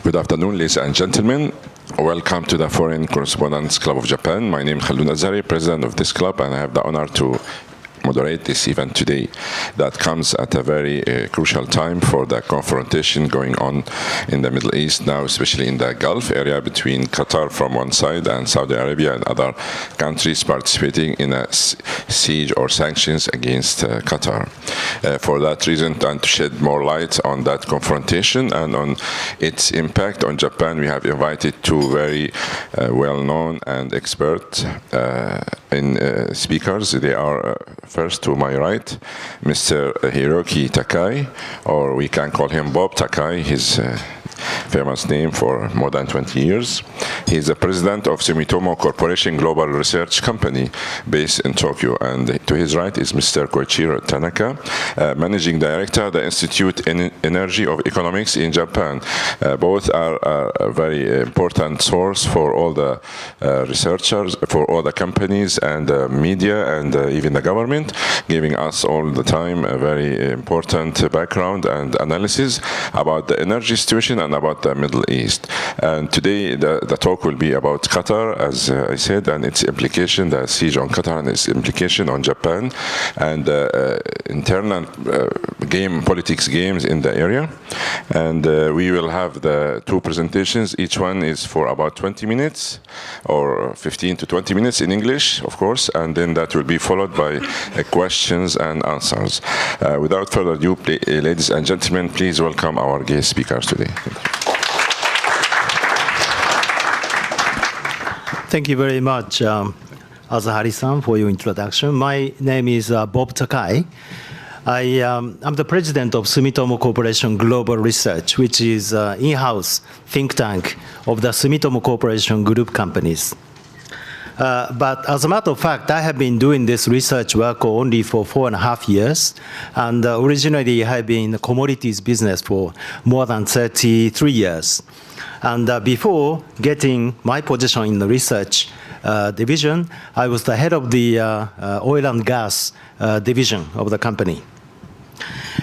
Good afternoon, ladies and gentlemen. Welcome to the Foreign Correspondents Club of Japan. My name is Khaldun Azari, president of this club, and I have the honor to moderate this event today that comes at a very crucial time for the confrontation going on in the Middle East now, especially in the Gulf area between Qatar from one side and Saudi Arabia and other countries participating in a siege or sanctions against Qatar. For that reason, and to shed more light on that confrontation and on its impact on Japan, we have invited two very well-known and expert speakers. They are first, to my right, Mr. Hiroyuki Takai, or we can call him Bob Takai, his famous name for more than 20 years. He is the president of Sumitomo Corporation Global Research Company based in Tokyo. And to his right is Mr. Koichiro Tanaka, managing director of the Institute in Energy of Economics in Japan. Both are a very important source for all the researchers, for all the companies and the media and even the government, giving us all the time a very important background and analysis about the energy situation and about the Middle East. And today the talk will be about Qatar, as I said, and its implication, the siege on Qatar and its implication on Japan, and internal politics games in the area. And we will have the two presentations. Each one is for about 20 minutes, or 15 to 20 minutes in English, of course, and then that will be followed by questions and answers. Without further ado, ladies and gentlemen, please welcome our guest speakers today. Thank you very much, Azahari-san, for your introduction. My name is Bob Takai. I'm the president of Sumitomo Corporation Global Research, which is in-house think tank of the Sumitomo Corporation group companies. But as a matter of fact, I have been doing this research work only for 4.5 years. And originally, I have been in the commodities business for more than 33 years. And before getting my position in the research division, I was the head of the oil and gas division of the company.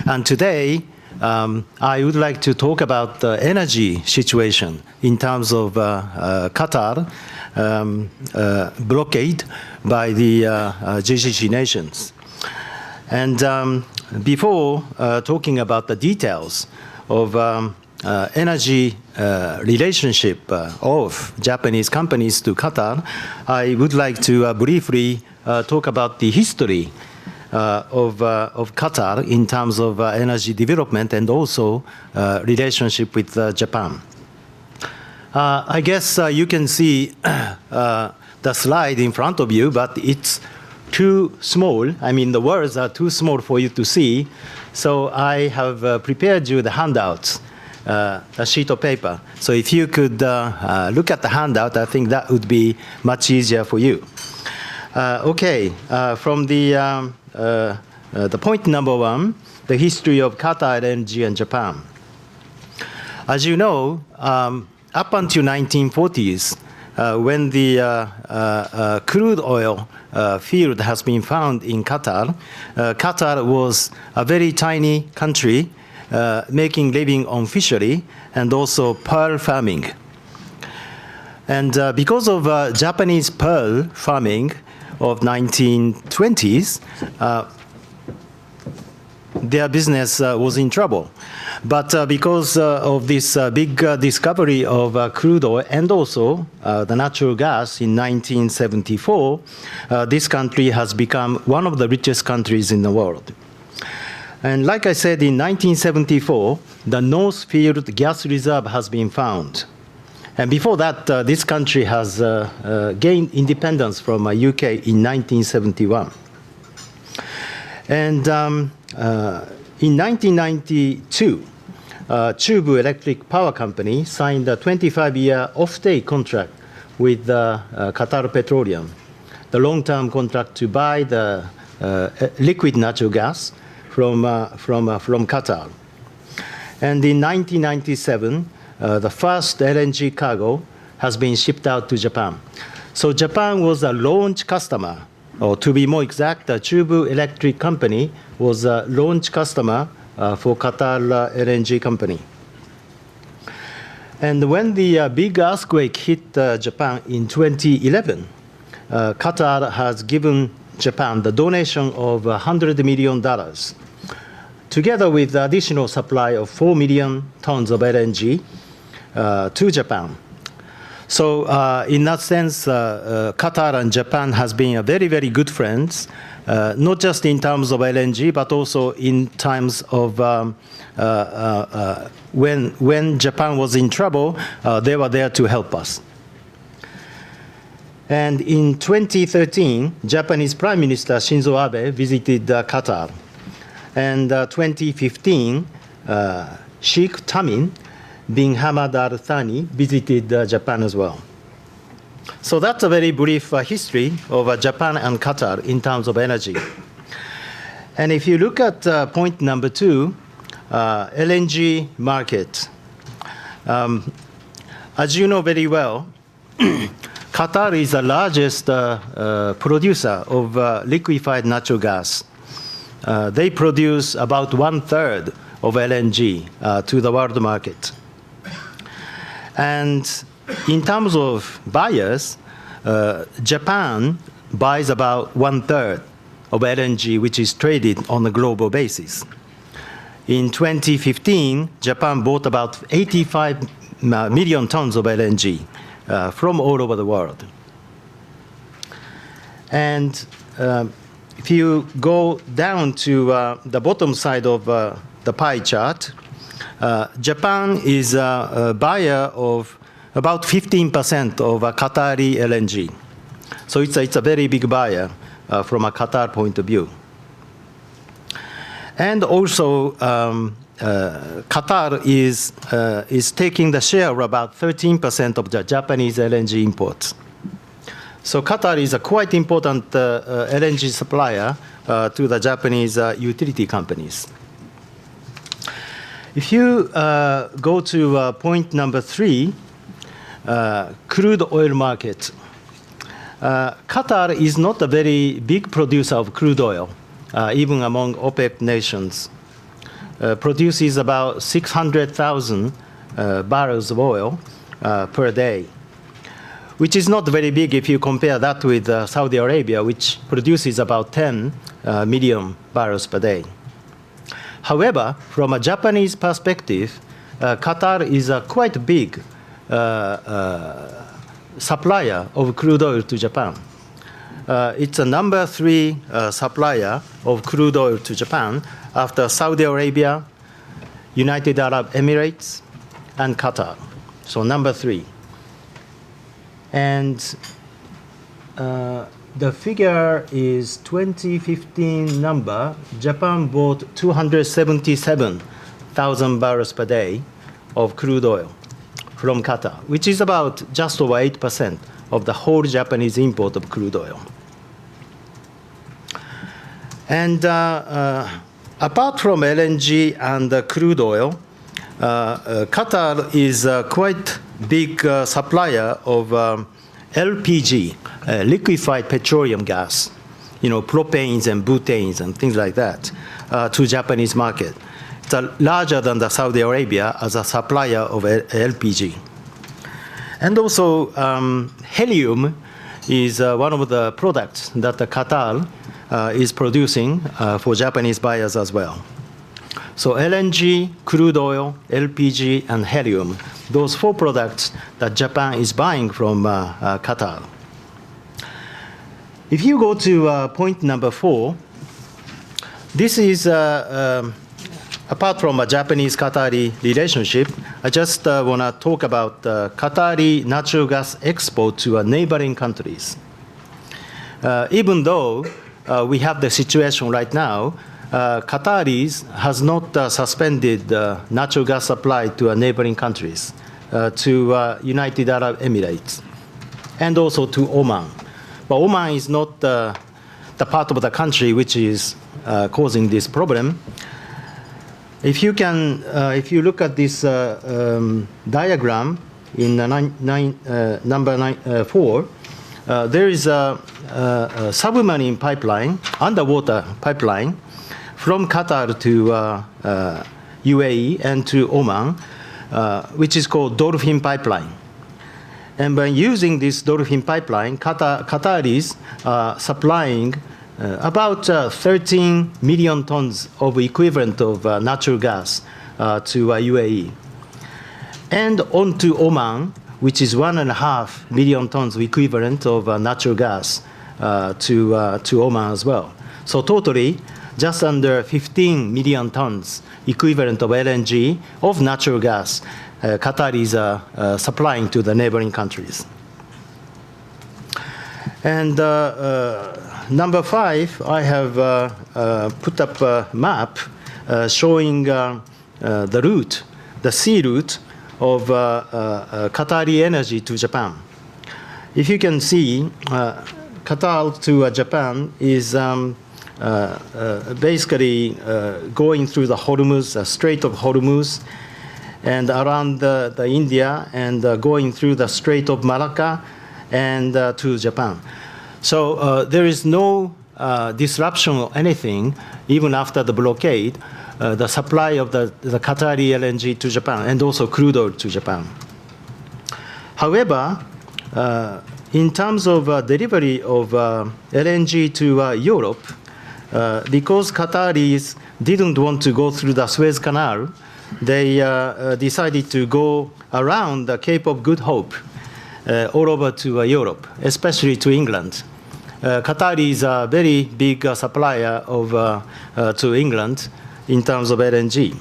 And today, I would like to talk about the energy situation in terms of Qatar blockade by the GCC nations. And before talking about the details of energy relationship of Japanese companies to Qatar, I would like to briefly talk about the history of Qatar in terms of energy development and also relationship with Japan. I guess you can see the slide in front of you, but it's too small. I mean, the words are too small for you to see. So I have prepared you the handouts, a sheet of paper. So if you could look at the handout, I think that would be much easier for you. Okay, from the point number one, the history of Qatar LNG and Japan. As you know, up until 1940s, when the crude oil field has been found in Qatar, Qatar was a very tiny country making living on fishery and also pearl farming. And because of Japanese pearl farming of 1920s, their business was in trouble. But because of this big discovery of crude oil and also the natural gas in 1974, this country has become one of the richest countries in the world. And like I said, in 1974, the North Field gas reserve has been found. And before that, this country has gained independence from UK in 1971. And in 1992, Chubu Electric Power Company signed a 25-year off-take contract with Qatar Petroleum, the long-term contract to buy the liquid natural gas from Qatar. And in 1997, the first LNG cargo has been shipped out to Japan. So Japan was a launch customer, or to be more exact, the Chubu Electric Company was a launch customer for Qatar LNG company. And when the big earthquake hit Japan in 2011, Qatar has given Japan the donation of $100 million, together with the additional supply of 4 million tons of LNG to Japan. So in that sense, Qatar and Japan has been a very, very good friends, not just in terms of LNG, but also in terms of when Japan was in trouble, they were there to help us. And in 2013, Japanese Prime Minister Shinzo Abe visited Qatar. And 2015, Sheikh Tamim bin Hamad Al Thani visited Japan as well. So that's a very brief history of Japan and Qatar in terms of energy. And if you look at point number 2, LNG market. As you know very well, Qatar is the largest producer of liquefied natural gas. They produce about 1/3 of LNG to the world market. And in terms of buyers, Japan buys about 1/3 of LNG, which is traded on a global basis. In 2015, Japan bought about 85 million tons of LNG from all over the world. And if you go down to the bottom side of the pie chart, Japan is a buyer of about 15% of Qatari LNG. So it's a very big buyer from a Qatar point of view. And also, Qatar is taking the share of about 13% of the Japanese LNG imports. So Qatar is a quite important LNG supplier to the Japanese utility companies. If you go to point number 3, crude oil market. Qatar is not a very big producer of crude oil, even among OPEC nations. Produces about 600,000 barrels of oil per day, which is not very big if you compare that with Saudi Arabia, which produces about 10 million barrels per day. However, from a Japanese perspective, Qatar is a quite big supplier of crude oil to Japan. It's a number 3 supplier of crude oil to Japan after Saudi Arabia, United Arab Emirates, and Qatar. So number 3. And the figure is 2015 number. Japan bought 277,000 barrels per day of crude oil from Qatar, which is about just over 8% of the whole Japanese import of crude oil. And apart from LNG and crude oil, Qatar is a quite big supplier of LPG, liquefied petroleum gas, propanes and butanes and things like that, to Japanese market. It's larger than the Saudi Arabia as a supplier of LPG. And also, helium is one of the products that the Qatar is producing for Japanese buyers as well. So LNG, crude oil, LPG, and helium, those 4 products that Japan is buying from Qatar. If you go to point number 4, this is, apart from a Japanese-Qatari relationship, I just want to talk about Qatari natural gas export to neighboring countries. Even though we have the situation right now, Qataris has not suspended natural gas supply to neighboring countries, to United Arab Emirates, and also to Oman. But Oman is not the part of the country which is causing this problem. If you look at this diagram in number 4, there is a submarine pipeline, underwater pipeline, from Qatar to UAE and to Oman, which is called Dolphin Pipeline. And by using this Dolphin Pipeline, Qatar is supplying about 13 million tons of equivalent of natural gas to UAE. And on to Oman, which is 1.5 million tons equivalent of natural gas to Oman as well. So totally, just under 15 million tons equivalent of LNG of natural gas Qatar is supplying to the neighboring countries. And number 5, I have put up a map showing the route, the sea route of Qatari energy to Japan. If you can see, Qatar to Japan is basically going through the Hormuz, Strait of Hormuz, and around the India, and going through the Strait of Malacca and to Japan. So there is no disruption or anything, even after the blockade, the supply of the Qatari LNG to Japan, and also crude oil to Japan. However, in terms of delivery of LNG to Europe, because Qataris didn't want to go through the Suez Canal, they decided to go around the Cape of Good Hope all over to Europe, especially to England. Qatar is a very big supplier of, to England in terms of LNG.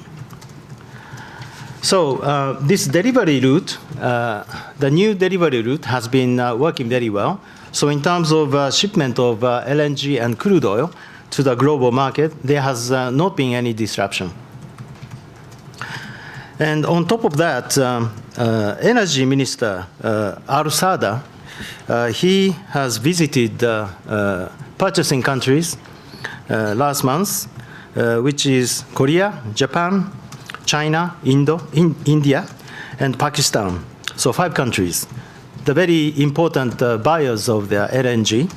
So this delivery route, the new delivery route has been working very well. So in terms of shipment of LNG and crude oil to the global market, there has not been any disruption. And on top of that, Energy Minister Al-Sada, he has visited purchasing countries last month, which is Korea, Japan, China, India, and Pakistan. So 5 countries, the very important buyers of the LNG.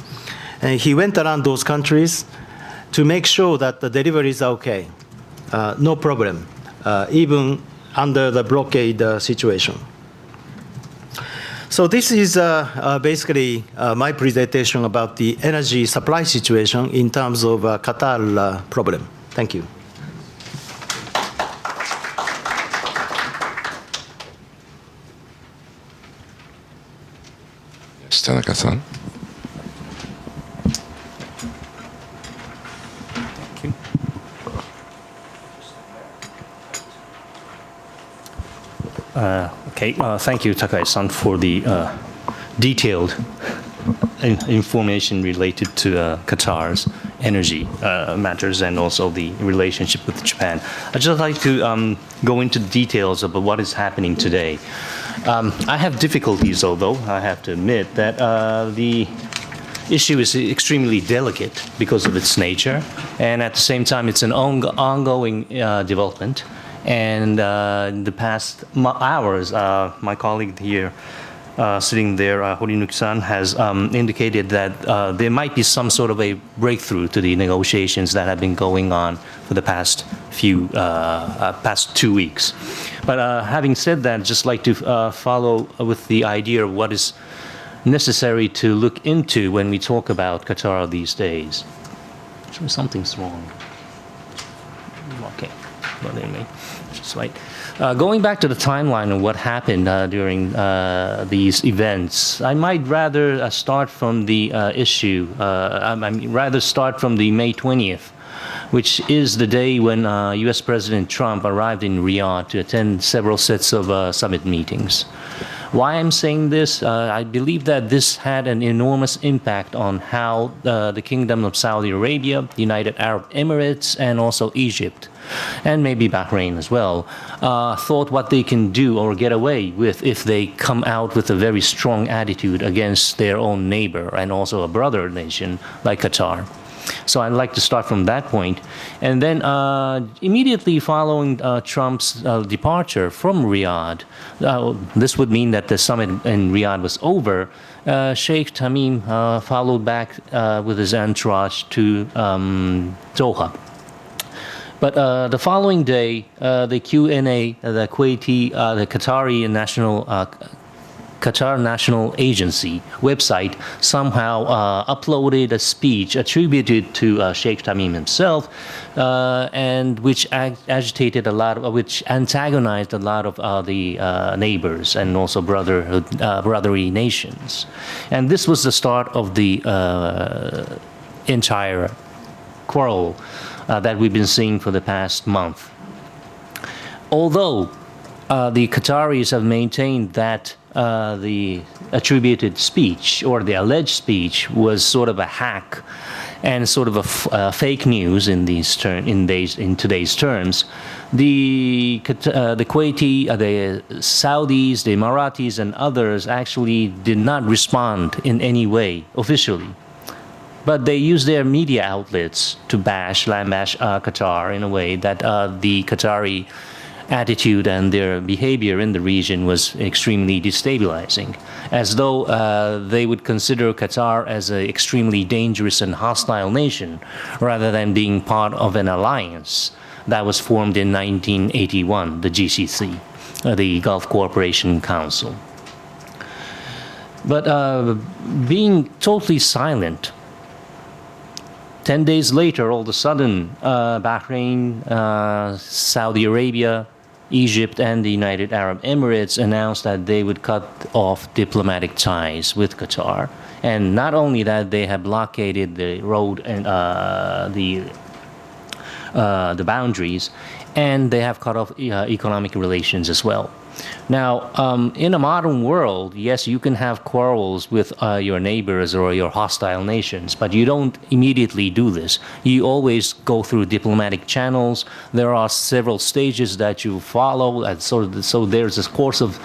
And he went around those countries to make sure that the deliveries are okay, no problem, even under the blockade situation. So this is basically my presentation about the energy supply situation in terms of Qatar problem. Thank you. Tanaka-san. Thank you, Takai-san, for the detailed information related to Qatar's energy matters and also the relationship with Japan. I'd just like to go into the details of what is happening today. I have difficulties, although I have to admit that the issue is extremely delicate because of its nature, and at the same time, it's an ongoing development. And in the past hours, my colleague here sitting there, Hiroyuki-san, has indicated that there might be some sort of a breakthrough to the negotiations that have been going on for the past 2 weeks. But having said that, I'd just like to follow with the idea of what is necessary to look into when we talk about Qatar these days. Sure, something's wrong. Okay, well, anyway, just right. Going back to the timeline of what happened during these events, I might rather start from the issue. Rather start from the May 20th, which is the day when U.S. President Trump arrived in Riyadh to attend several sets of summit meetings. Why I'm saying this? I believe that this had an enormous impact on how the Kingdom of Saudi Arabia, the United Arab Emirates, and also Egypt, and maybe Bahrain as well, thought what they can do or get away with if they come out with a very strong attitude against their own neighbor and also a brother nation like Qatar. So I'd like to start from that point. And then immediately following Trump's departure from Riyadh, this would mean that the summit in Riyadh was over. Sheikh Tamim followed back with his entourage to Doha. But the following day, the QNA, the Qatar National Agency website somehow uploaded a speech attributed to Sheikh Tamim himself, and which which antagonized a lot of the neighbors and also brotherly nations, and this was the start of the entire quarrel that we've been seeing for the past month. Although the Qataris have maintained that the attributed speech or the alleged speech was sort of a hack and sort of a fake news in today's terms, the Kuwaiti, the Saudis, the Emiratis, and others actually did not respond in any way officially. But they used their media outlets to lambash Qatar in a way that the Qatari attitude and their behavior in the region was extremely destabilizing, as though they would consider Qatar as an extremely dangerous and hostile nation, rather than being part of an alliance that was formed in 1981, the GCC, the Gulf Cooperation Council. But being totally silent, 10 days later, all of a sudden, Bahrain, Saudi Arabia, Egypt, and the United Arab Emirates announced that they would cut off diplomatic ties with Qatar. And not only that, they have blockaded the road and the boundaries, and they have cut off economic relations as well. Now, in a modern world, yes, you can have quarrels with your neighbors or your hostile nations, but you don't immediately do this. You always go through diplomatic channels. There are several stages that you follow, and so there's this course of,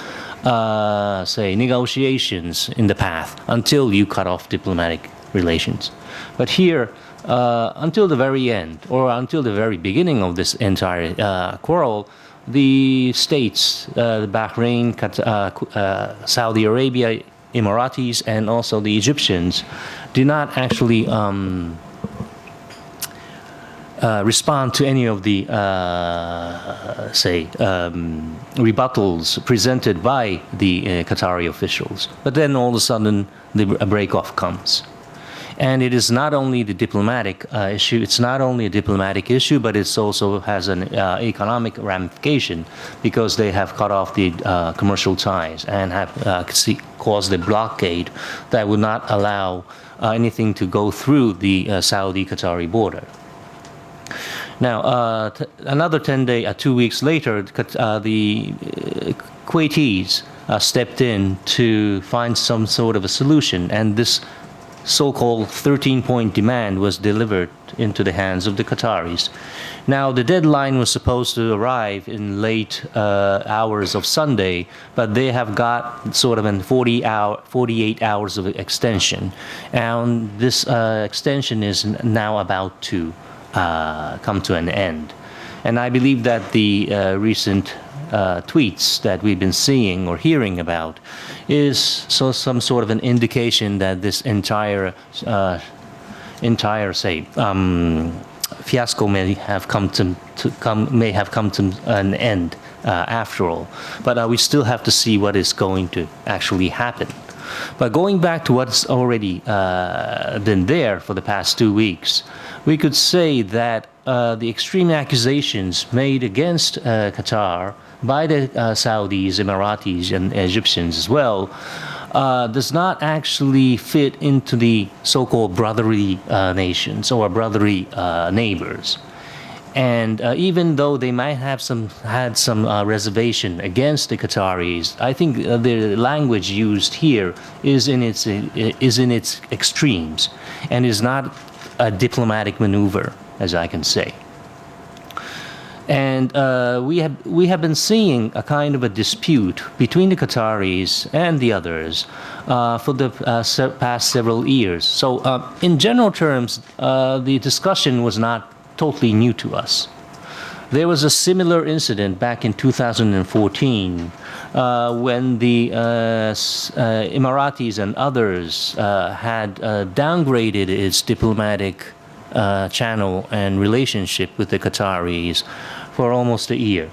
say, negotiations in the path until you cut off diplomatic relations. But here, until the very end, or until the very beginning of this entire quarrel, the states, Bahrain, Saudi Arabia, Emiratis, and also the Egyptians, do not actually respond to any of the, rebuttals presented by the Qatari officials. But then all of a sudden, a break-off comes. And it is not only the diplomatic issue, it's not only a diplomatic issue, but it also has an economic ramification, because they have cut off the commercial ties and have caused a blockade that would not allow anything to go through the Saudi-Qatari border. Now, another 2 weeks later, the Kuwaitis stepped in to find some sort of a solution, and this so-called 13-point demand was delivered into the hands of the Qataris. Now, the deadline was supposed to arrive in late hours of Sunday, but they have got sort of a 48 hours of extension. And this extension is now about to come to an end. And I believe that the recent tweets that we've been seeing or hearing about is some sort of an indication that this entire fiasco may have come to an end after all. But we still have to see what is going to actually happen. But going back to what's already been there for the past 2 weeks, we could say that the extreme accusations made against Qatar by the Saudis, Emiratis, and Egyptians as well, does not actually fit into the so-called brotherly nations or brotherly neighbors. And even though they might have had some reservation against the Qataris, I think the language used here is in its extremes, and is not a diplomatic maneuver, as I can say. And we have been seeing a kind of a dispute between the Qataris and the others for the past several years. So in general terms, the discussion was not totally new to us. There was a similar incident back in 2014 when the Emiratis and others had downgraded its diplomatic channel and relationship with the Qataris for almost a year.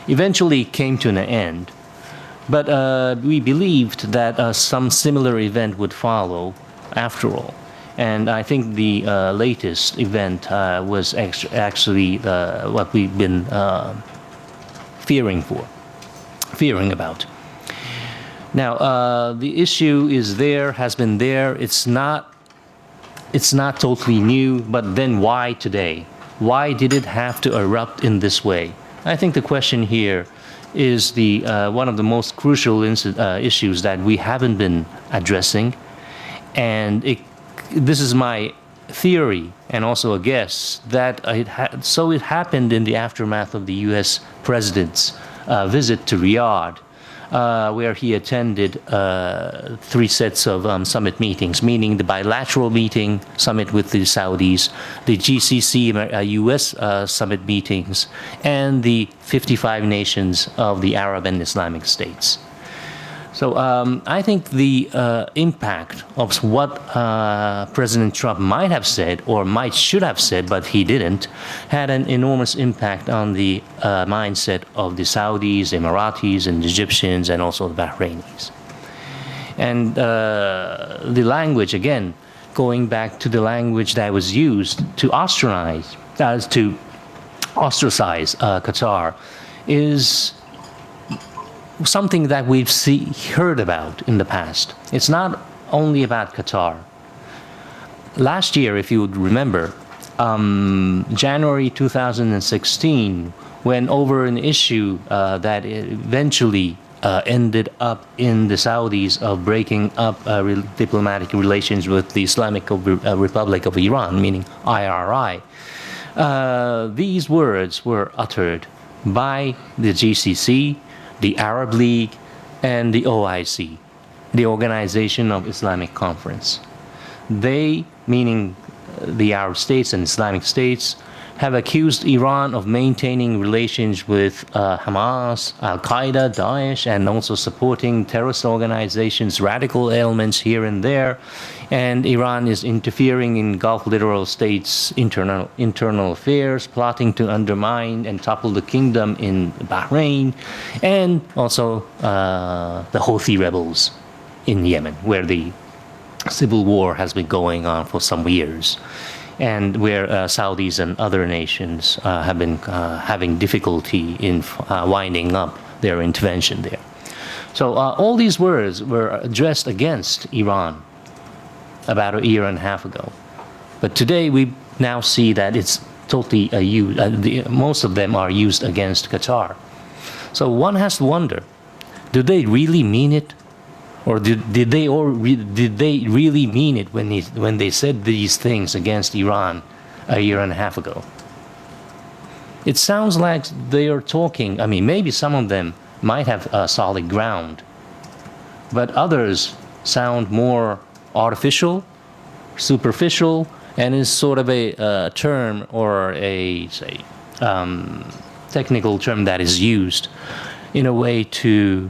Eventually it came to an end, but we believed that some similar event would follow after all. And I think the latest event was actually what we've been fearing about. Now, the issue is there, has been there. It's not totally new, but then why today? Why did it have to erupt in this way? I think the question here is one of the most crucial issues that we haven't been addressing, and this is my theory and also a guess that it happened in the aftermath of the U.S. president's visit to Riyadh, where he attended 3 sets of summit meetings, meaning the bilateral meeting summit with the Saudis, the GCC U.S. Summit meetings, and the 55 nations of the Arab and Islamic states. So I think the impact of what President Trump might have said or should have said, but he didn't, had an enormous impact on the mindset of the Saudis, Emiratis, and Egyptians, and also the Bahrainis. And the language, again, going back to the language that was used to ostracize Qatar, is something that we've heard about in the past. It's not only about Qatar. Last year, if you would remember, January 2016, when over an issue that eventually ended up in the Saudis of breaking up diplomatic relations with the Islamic Republic of Iran, meaning IRI, these words were uttered by the GCC, the Arab League, and the OIC, the Organization of Islamic Conference. They, meaning the Arab states and Islamic states, have accused Iran of maintaining relations with Hamas, Al-Qaeda, Daesh, and also supporting terrorist organizations, radical elements here and there. And Iran is interfering in Gulf littoral states' internal affairs, plotting to undermine and topple the kingdom in Bahrain, and also the Houthi rebels in Yemen, where the civil war has been going on for some years, and where Saudis and other nations have been having difficulty in winding up their intervention there. So all these words were addressed against Iran about a year and a half ago. But today we now see that it's totally most of them are used against Qatar. So one has to wonder, do they really mean it? Or did they really mean it when they said these things against Iran a year and a half ago? It sounds like they are talking, I mean, maybe some of them might have solid ground, but others sound more artificial, superficial, and is sort of a term or a, say, technical term that is used in a way to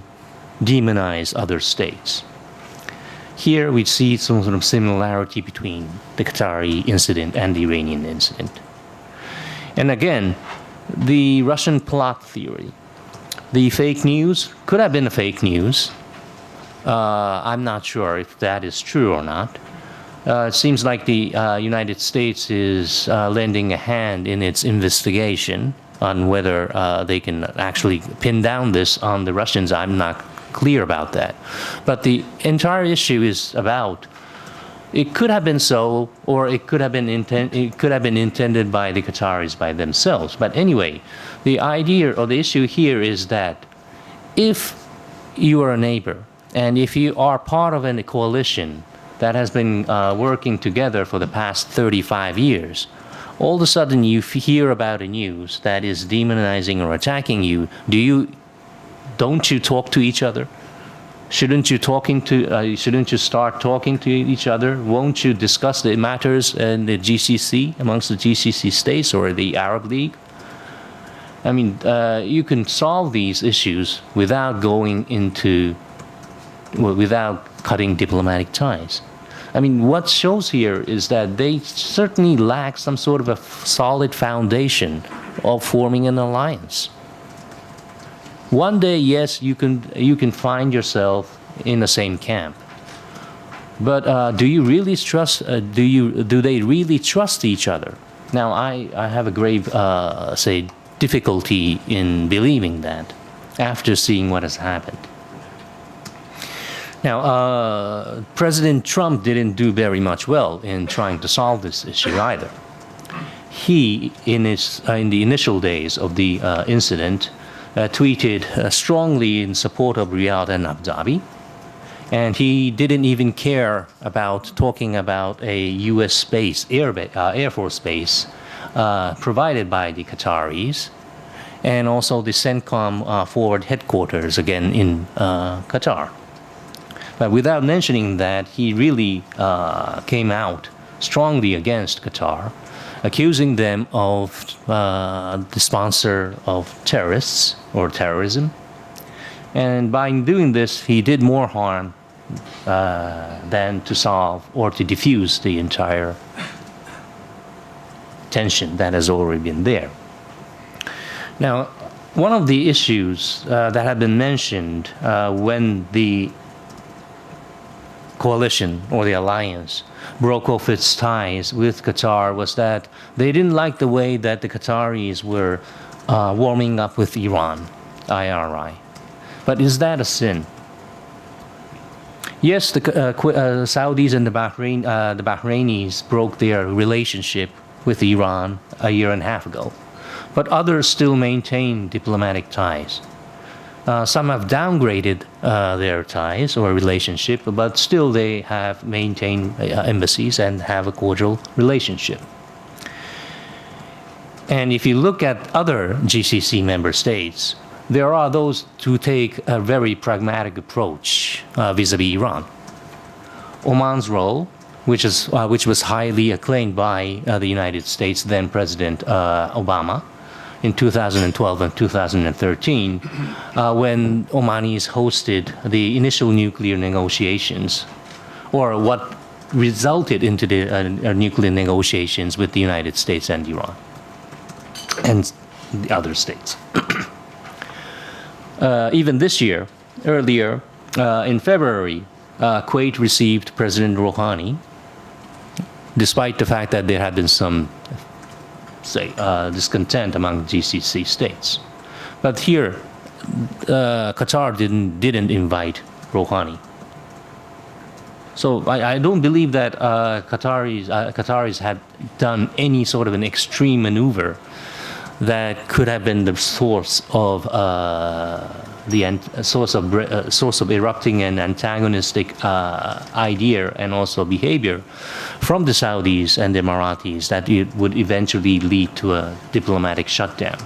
demonize other states. Here we see some sort of similarity between the Qatari incident and the Iranian incident. And again, the Russian plot theory. The fake news could have been a fake news. I'm not sure if that is true or not. It seems like the United States is lending a hand in its investigation on whether they can actually pin down this on the Russians. I'm not clear about that. But the entire issue is about, it could have been so, or it could have been intended by the Qataris by themselves. But anyway, the idea or the issue here is that if you are a neighbor, and if you are part of a coalition that has been working together for the past 35 years, all of a sudden you hear about a news that is demonizing or attacking you, don't you talk to each other? Shouldn't you start talking to each other? Won't you discuss the matters in the GCC, amongst the GCC states or the Arab League? I mean, you can solve these issues without cutting diplomatic ties. I mean, what shows here is that they certainly lack some sort of a solid foundation of forming an alliance. One day, yes, you can find yourself in the same camp. But do you really trust? Do they really trust each other? Now, I have a grave, say, difficulty in believing that after seeing what has happened. Now, President Trump didn't do very much well in trying to solve this issue either. He, in the initial days of the incident, tweeted strongly in support of Riyadh and Abu Dhabi. And he didn't even care about talking about a U.S. Air Force base provided by the Qataris, and also the CENTCOM forward headquarters again in Qatar. But without mentioning that, he really came out strongly against Qatar, accusing them of the sponsor of terrorists or terrorism. And by doing this, he did more harm than to solve or to diffuse the entire tension that has already been there. Now, one of the issues that have been mentioned when the coalition or the alliance broke off its ties with Qatar was that they didn't like the way that the Qataris were warming up with Iran, IRI. But is that a sin? Yes, the Saudis and the Bahrainis broke their relationship with Iran a year and a half ago, but others still maintain diplomatic ties. Some have downgraded their ties or relationship, but still they have maintained embassies and have a cordial relationship. And if you look at other GCC member states, there are those who take a very pragmatic approach vis-à-vis Iran. Oman's role, which was highly acclaimed by the United States then President Obama in 2012 and 2013, when Omanis hosted the initial nuclear negotiations, or what resulted into the nuclear negotiations with the United States and Iran and the other states. Even this year, earlier in February, Kuwait received President Rouhani, despite the fact that there had been some, say, discontent among GCC states. But here, Qatar didn't invite Rouhani. So I don't believe that Qataris had done any sort of an extreme maneuver that could have been the source of source of erupting and antagonistic idea and also behavior from the Saudis and the Emiratis that it would eventually lead to a diplomatic shutdown.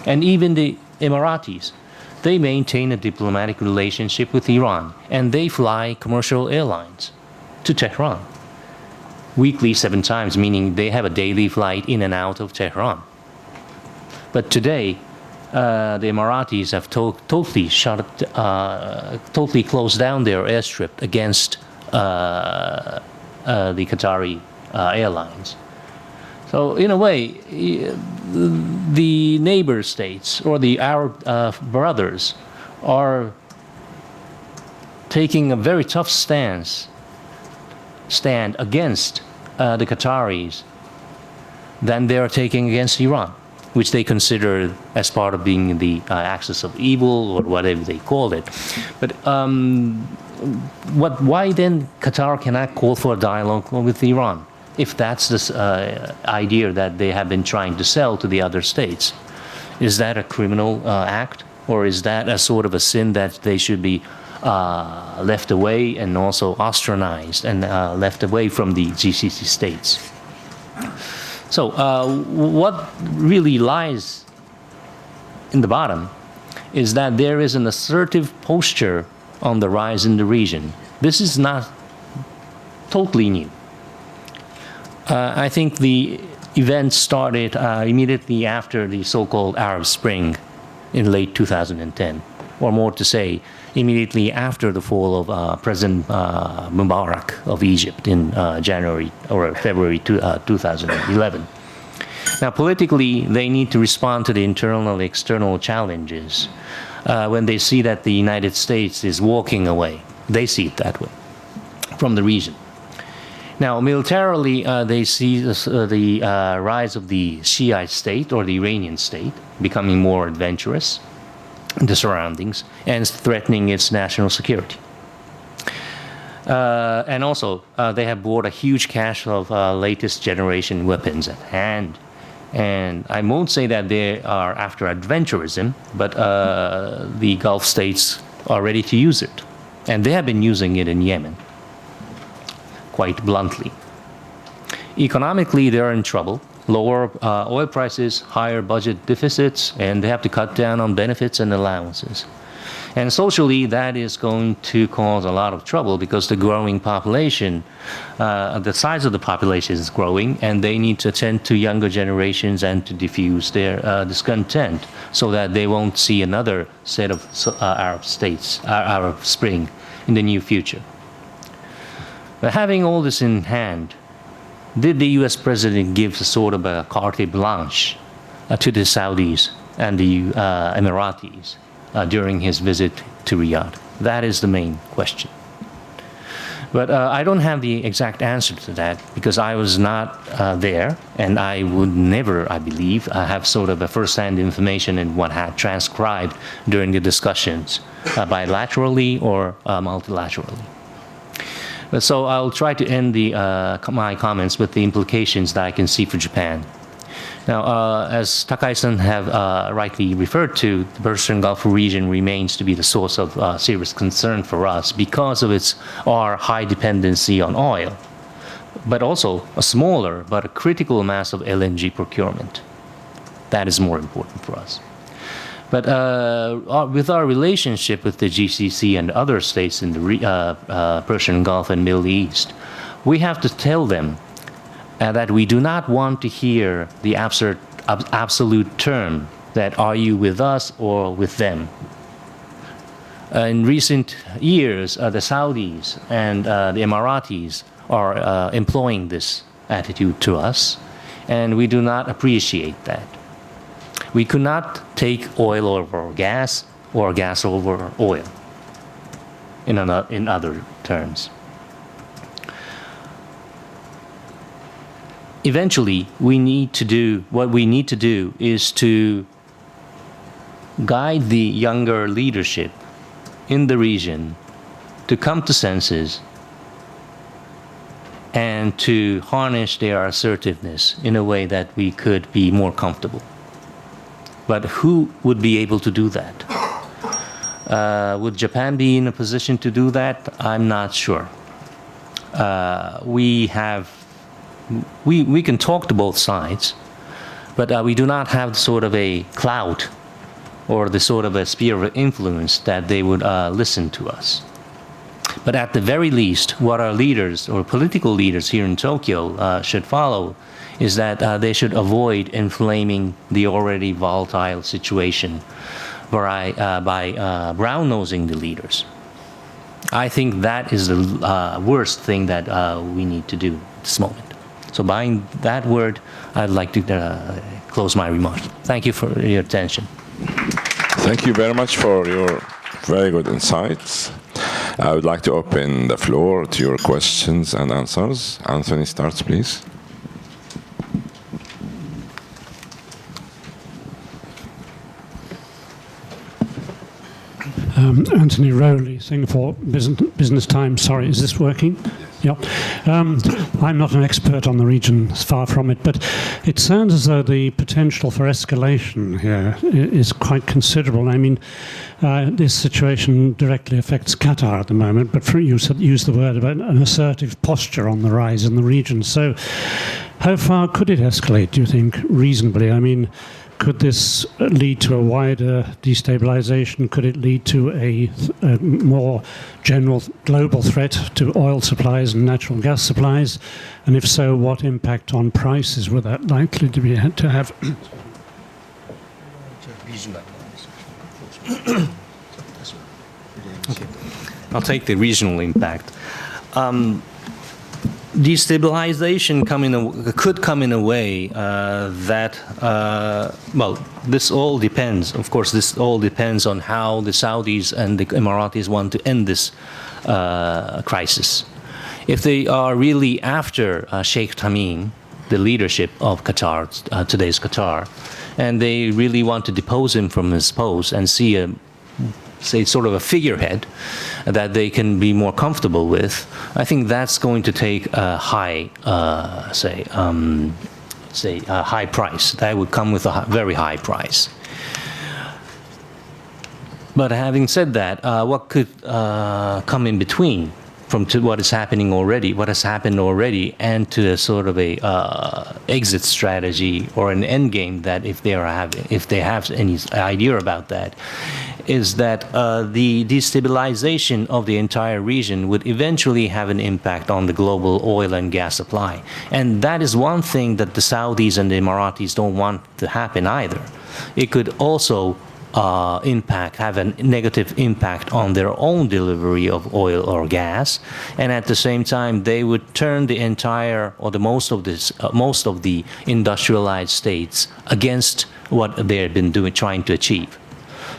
And even the Emiratis, they maintain a diplomatic relationship with Iran, and they fly commercial airlines to Tehran weekly 7 times, meaning they have a daily flight in and out of Tehran. But today, the Emiratis have totally closed down their airstrip against the Qatari airlines. So in a way, the neighbor states or the Arab brothers are taking a very tough stand against the Qataris than they are taking against Iran, which they consider as part of being the axis of evil or whatever they called it. But why then Qatar cannot call for a dialogue with Iran, if that's this idea that they have been trying to sell to the other states? Is that a criminal act, or is that a sort of a sin that they should be left away and also ostracized and left away from the GCC states? So what really lies in the bottom is that there is an assertive posture on the rise in the region. This is not totally new. I think the event started immediately after the so-called Arab Spring in late 2010, or more to say, immediately after the fall of President Mubarak of Egypt in January or February 2011. Now, politically, they need to respond to the internal and external challenges when they see that the United States is walking away. They see it that way from the region. Now, militarily, they see the rise of the Shiite state or the Iranian state becoming more adventurous in the surroundings and threatening its national security. And also, they have bought a huge cache of latest generation weapons at hand. And I won't say that they are after adventurism, but the Gulf states are ready to use it. And they have been using it in Yemen, quite bluntly. Economically, they're in trouble. Lower oil prices, higher budget deficits, and they have to cut down on benefits and allowances. And socially, that is going to cause a lot of trouble because the growing population, the size of the population is growing, and they need to attend to younger generations and to diffuse their discontent so that they won't see another set of Arab states, Arab Spring in the near future. But having all this in hand, did the US president give a sort of a carte blanche to the Saudis and the Emiratis during his visit to Riyadh? That is the main question. But I don't have the exact answer to that because I was not there, and I would never, I believe, have sort of a first-hand information in what had transcribed during the discussions, bilaterally or multilaterally. But so I'll try to end my comments with the implications that I can see for Japan. Now, as Takai-san have rightly referred to, the Persian Gulf region remains to be the source of serious concern for us because of our high dependency on oil, but also a smaller but a critical mass of LNG procurement. That is more important for us. But with our relationship with the GCC and other states in the Persian Gulf and Middle East, we have to tell them that we do not want to hear the absolute term that are you with us or with them. In recent years, the Saudis and the Emiratis are employing this attitude to us, and we do not appreciate that. We could not take oil over gas or gas over oil, in other terms. Eventually, what we need to do is to guide the younger leadership in the region to come to senses and to harness their assertiveness in a way that we could be more comfortable. But who would be able to do that? Would Japan be in a position to do that? I'm not sure. We can talk to both sides, but we do not have sort of a clout or the sort of a sphere of influence that they would listen to us. But at the very least, what our leaders or political leaders here in Tokyo should follow is that they should avoid inflaming the already volatile situation by brown-nosing the leaders. I think that is the worst thing that we need to do at this moment. So by that word, I'd like to close my remarks. Thank you for your attention. Thank you very much for your very good insights. I would like to open the floor to your questions and answers. Anthony starts, please. Anthony Rowley, Singapore Business Times. Sorry, is this working? Yeah. I'm not an expert on the region, far from it, but it sounds as though the potential for escalation here is quite considerable. I mean, this situation directly affects Qatar at the moment, but you used the word about an assertive posture on the rise in the region. So how far could it escalate, do you think, reasonably? I mean, could this lead to a wider destabilization? Could it lead to a more general global threat to oil supplies and natural gas supplies? And if so, what impact on prices would that likely to have? Okay. I'll take the regional impact. Destabilization could come in a way that, well, this all depends. Of course, this all depends on how the Saudis and the Emiratis want to end this crisis. If they are really after Sheikh Tamim, the leadership of Qatar, today's Qatar, and they really want to depose him from his post and see a, say, sort of a figurehead that they can be more comfortable with, I think that's going to take a high, a high price. That would come with a very high price. But having said that, what could come in between from to what is happening already, what has happened already, and to a sort of a exit strategy or an end game that if they have any idea about that, is that the destabilization of the entire region would eventually have an impact on the global oil and gas supply. And that is one thing that the Saudis and the Emiratis don't want to happen either. It could also have a negative impact on their own delivery of oil or gas, and at the same time they would turn the entire or the most of the industrialized states against what they have been trying to achieve.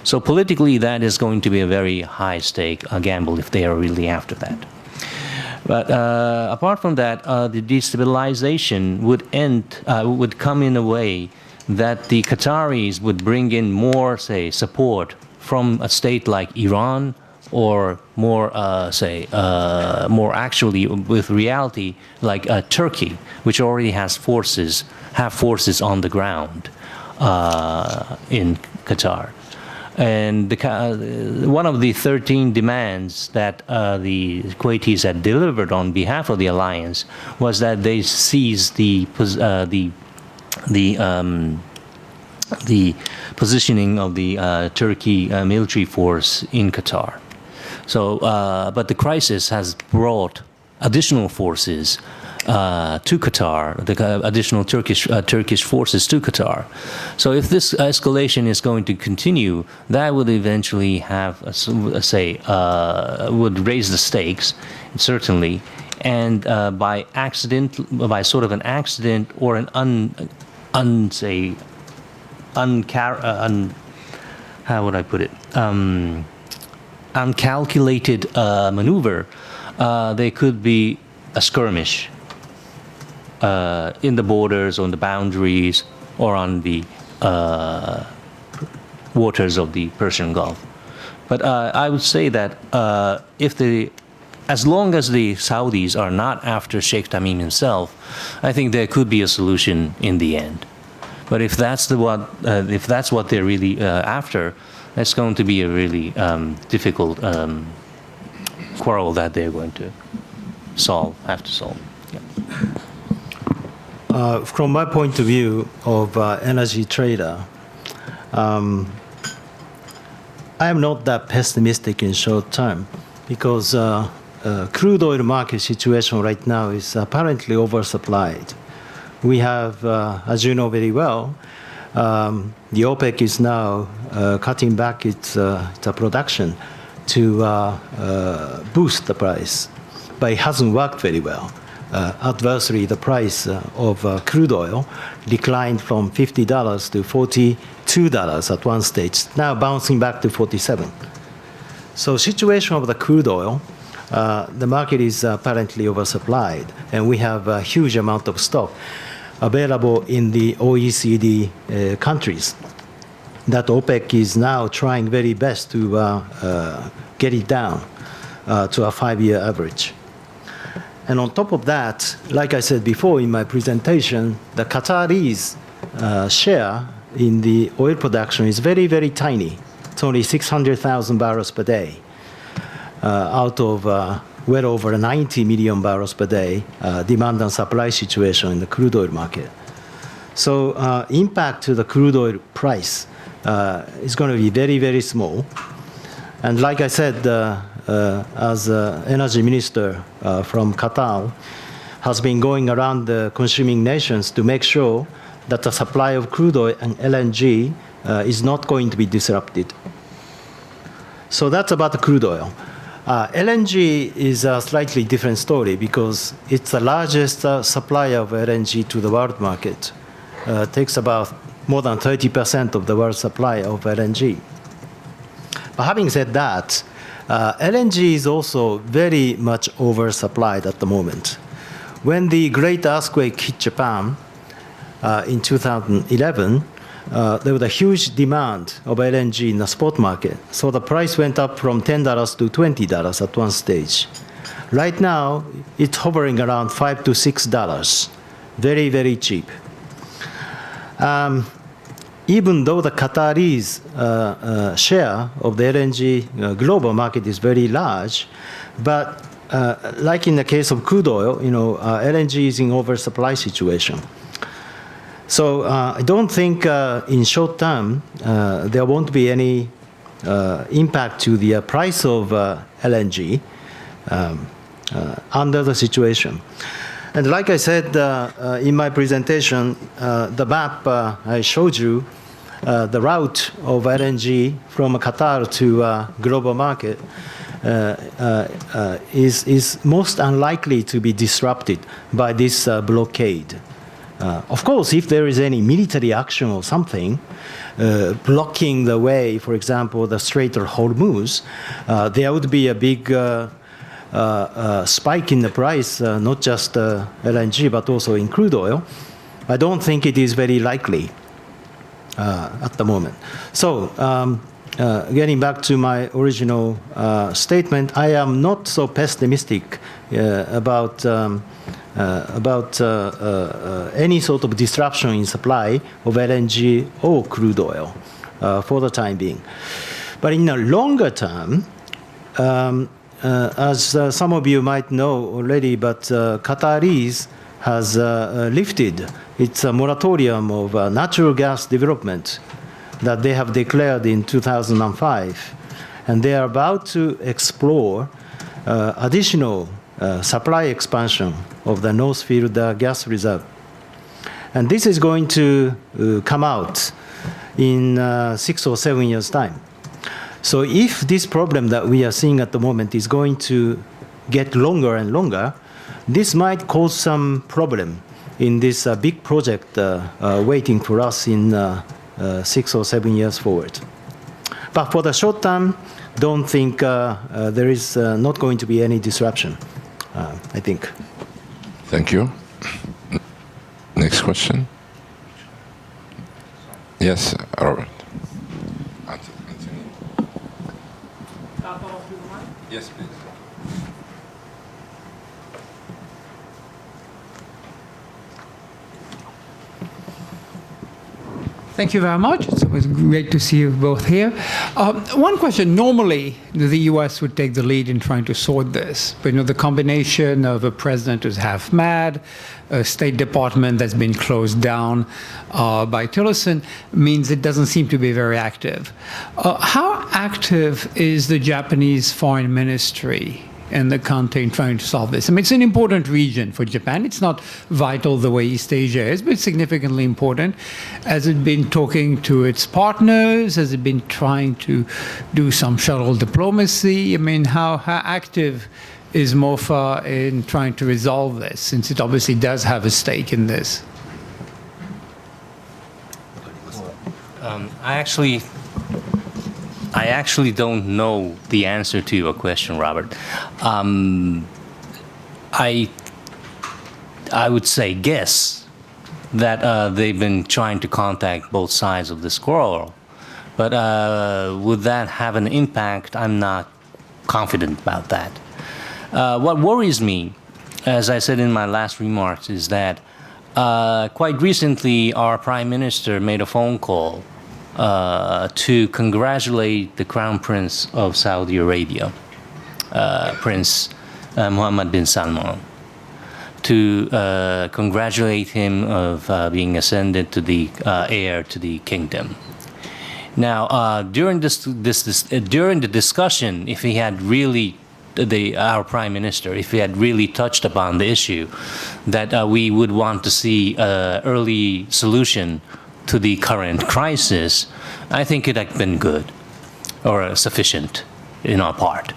So politically, that is going to be a very high stake gamble if they are really after that. But apart from that, the destabilization would come in a way that the Qataris would bring in more, say, support from a state like Iran, or more, more actually with reality like Turkey, which already have forces on the ground in Qatar. And one of the 13 demands that the Kuwaitis had delivered on behalf of the alliance was that they seize the positioning of the Turkey military force in Qatar. So, but the crisis has brought additional forces to Qatar, the additional Turkish forces to Qatar. So if this escalation is going to continue, that would eventually have, would raise the stakes, certainly, and by sort of an accident or an how would I put it? Uncalculated maneuver, there could be a skirmish in the borders, on the boundaries, or on the waters of the Persian Gulf. But I would say that as long as the Saudis are not after Sheikh Tamim himself, I think there could be a solution in the end. But if that's what they're really after, it's going to be a really difficult quarrel that they're going to have to solve. Yeah. From my point of view of energy trader, I am not that pessimistic in short term, because crude oil market situation right now is apparently oversupplied. We have, as you know very well, the OPEC is now cutting back its production to boost the price, but it hasn't worked very well. Adversely, the price of crude oil declined from $50 to $42 at one stage, now bouncing back to $47. So situation of the crude oil, the market is apparently oversupplied, and we have a huge amount of stock available in the OECD countries that OPEC is now trying very best to get it down to a 5-year average. And on top of that, like I said before in my presentation, the Qataris' share in the oil production is very, very tiny. It's only 600,000 barrels per day out of well over 90 million barrels per day demand and supply situation in the crude oil market. So impact to the crude oil price is going to be very, very small. And like I said, as energy minister from Qatar, has been going around the consuming nations to make sure that the supply of crude oil and LNG is not going to be disrupted. So that's about the crude oil. LNG is a slightly different story because it's the largest supplier of LNG to the world market. Takes about more than 30% of the world supply of LNG. But having said that, LNG is also very much oversupplied at the moment. When the great earthquake hit Japan in 2011, there was a huge demand of LNG in the spot market. So the price went up from $10 to $20 at one stage. Right now, it's hovering around $5 to $6. Very, very cheap. Even though the Qataris' share of the LNG global market is very large, but like in the case of crude oil, LNG is in oversupply situation. So I don't think in short term there won't be any impact to the price of LNG under the situation. And like I said in my presentation, the map I showed you, the route of LNG from Qatar to global market is most unlikely to be disrupted by this blockade. Of course, if there is any military action or something blocking the way, for example, the Strait of Hormuz, there would be a big spike in the price, not just LNG, but also in crude oil. I don't think it is very likely at the moment. So, getting back to my original statement, I am not so pessimistic about any sort of disruption in supply of LNG or crude oil for the time being. But in the longer term, as some of you might know already, but Qataris has lifted its moratorium of natural gas development that they have declared in 2005. And they are about to explore additional supply expansion of the North Field gas reserve. And this is going to come out in 6 or 7 years' time. So if this problem that we are seeing at the moment is going to get longer and longer, this might cause some problem in this big project waiting for us in 6 or 7 years forward. But for the short term, don't think there is not going to be any disruption, I think. Thank you. Next question. Yes, Robert. Yes, please. Thank you very much. It's always great to see you both here. One question, normally the US would take the lead in trying to sort this, but the combination of a president who's half mad, a State Department that's been closed down by Tillerson means it doesn't seem to be very active. How active is the Japanese foreign ministry in the country in trying to solve this? I mean, it's an important region for Japan. It's not vital the way East Asia is, but it's significantly important. Has it been talking to its partners? Has it been trying to do some shuttle diplomacy? I mean, how active is MOFA in trying to resolve this, since it obviously does have a stake in this? I actually don't know the answer to your question, Robert. I would say guess that they've been trying to contact both sides of this quarrel. But would that have an impact? I'm not confident about that. What worries me, as I said in my last remarks, is that quite recently our Prime Minister made a phone call to congratulate the Crown Prince of Saudi Arabia, Prince Mohammed bin Salman, to congratulate him of being ascended to the heir to the kingdom. Now, during during the discussion, if he had really our Prime Minister, if he had really touched upon the issue, that we would want to see an early solution to the current crisis, I think it had been good or sufficient. in our part.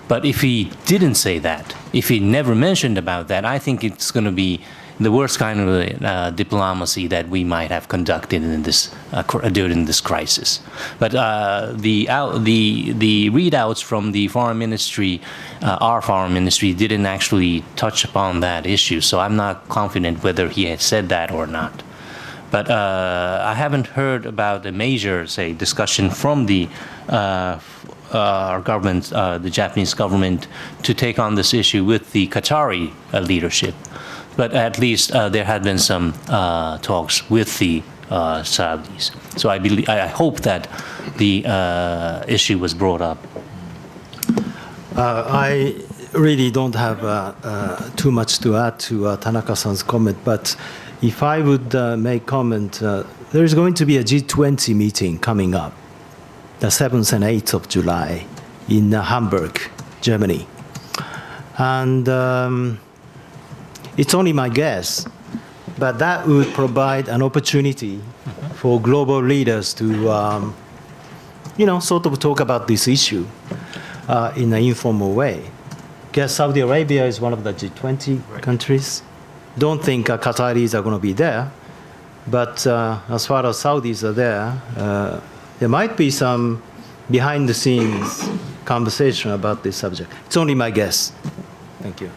But if he didn't say that, if he never mentioned about that, I think it's going to be the worst kind of diplomacy that we might have conducted in this during this crisis. But the readouts from the foreign ministry, our foreign ministry, didn't actually touch upon that issue. So I'm not confident whether he had said that or not. But I haven't heard about a major, say, discussion from the our government, the Japanese government, to take on this issue with the Qatari leadership. But at least there had been some talks with the Saudis. So I hope that the issue was brought up. I really don't have too much to add to Tanaka-san's comment, but if I would make comment, there is going to be a G20 meeting coming up, the 7th and 8th of July in Hamburg, Germany. And it's only my guess, but that would provide an opportunity for global leaders to, sort of talk about this issue in an informal way. Guess Saudi Arabia is one of the G20 countries. Don't think Qataris are going to be there, but as far as Saudis are there, there might be some behind-the-scenes conversation about this subject. It's only my guess. Thank you.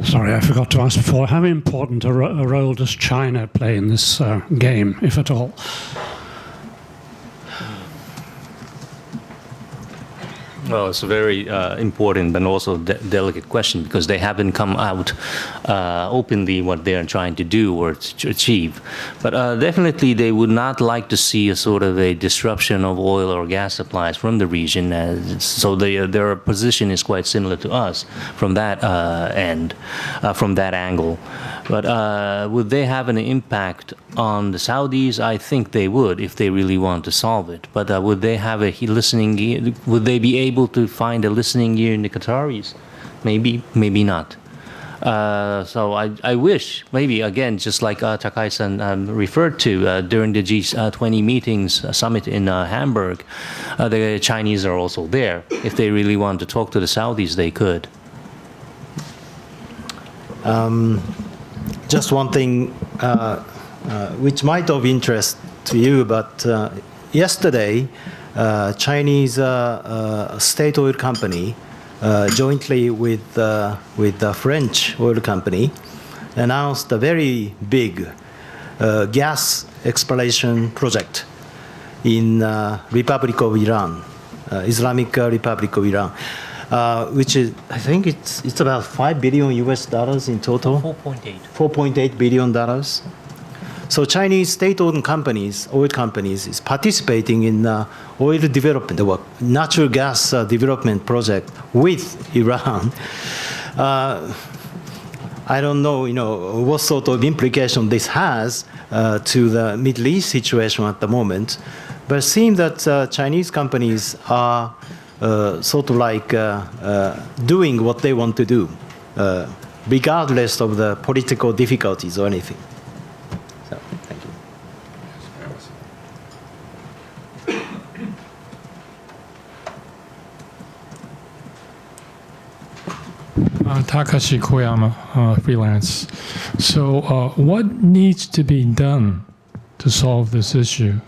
Sorry, I forgot to ask before. How important a role does China play in this game, if at all? Well, it's a very important but also delicate question, because they haven't come out openly what they are trying to do or to achieve. But definitely they would not like to see a sort of a disruption of oil or gas supplies from the region. So their position is quite similar to us from that end, from that angle. But would they have an impact on the Saudis? I think they would, if they really want to solve it. But would they have a listening ear? Would they be able to find a listening ear in the Qataris? Maybe, maybe not. So I wish, maybe again, just like Takai-san referred to during the G20 meetings summit in Hamburg, the Chinese are also there. If they really want to talk to the Saudis, they could. Just one thing which might of interest to you, but yesterday, Chinese state oil company, jointly with the French oil company, announced a very big gas exploration project in Republic of Iran, Islamic Republic of Iran, which is, I think it's about $5 billion in total. 4.8. $4.8 billion. So Chinese state-owned companies, oil companies, is participating in oil development, or natural gas development project with Iran. I don't know, what sort of implication this has to the Middle East situation at the moment, but it seems that Chinese companies are sort of like doing what they want to do, regardless of the political difficulties or anything. So, thank you. Takashi Koyama, freelance. So what needs to be done to solve this issue?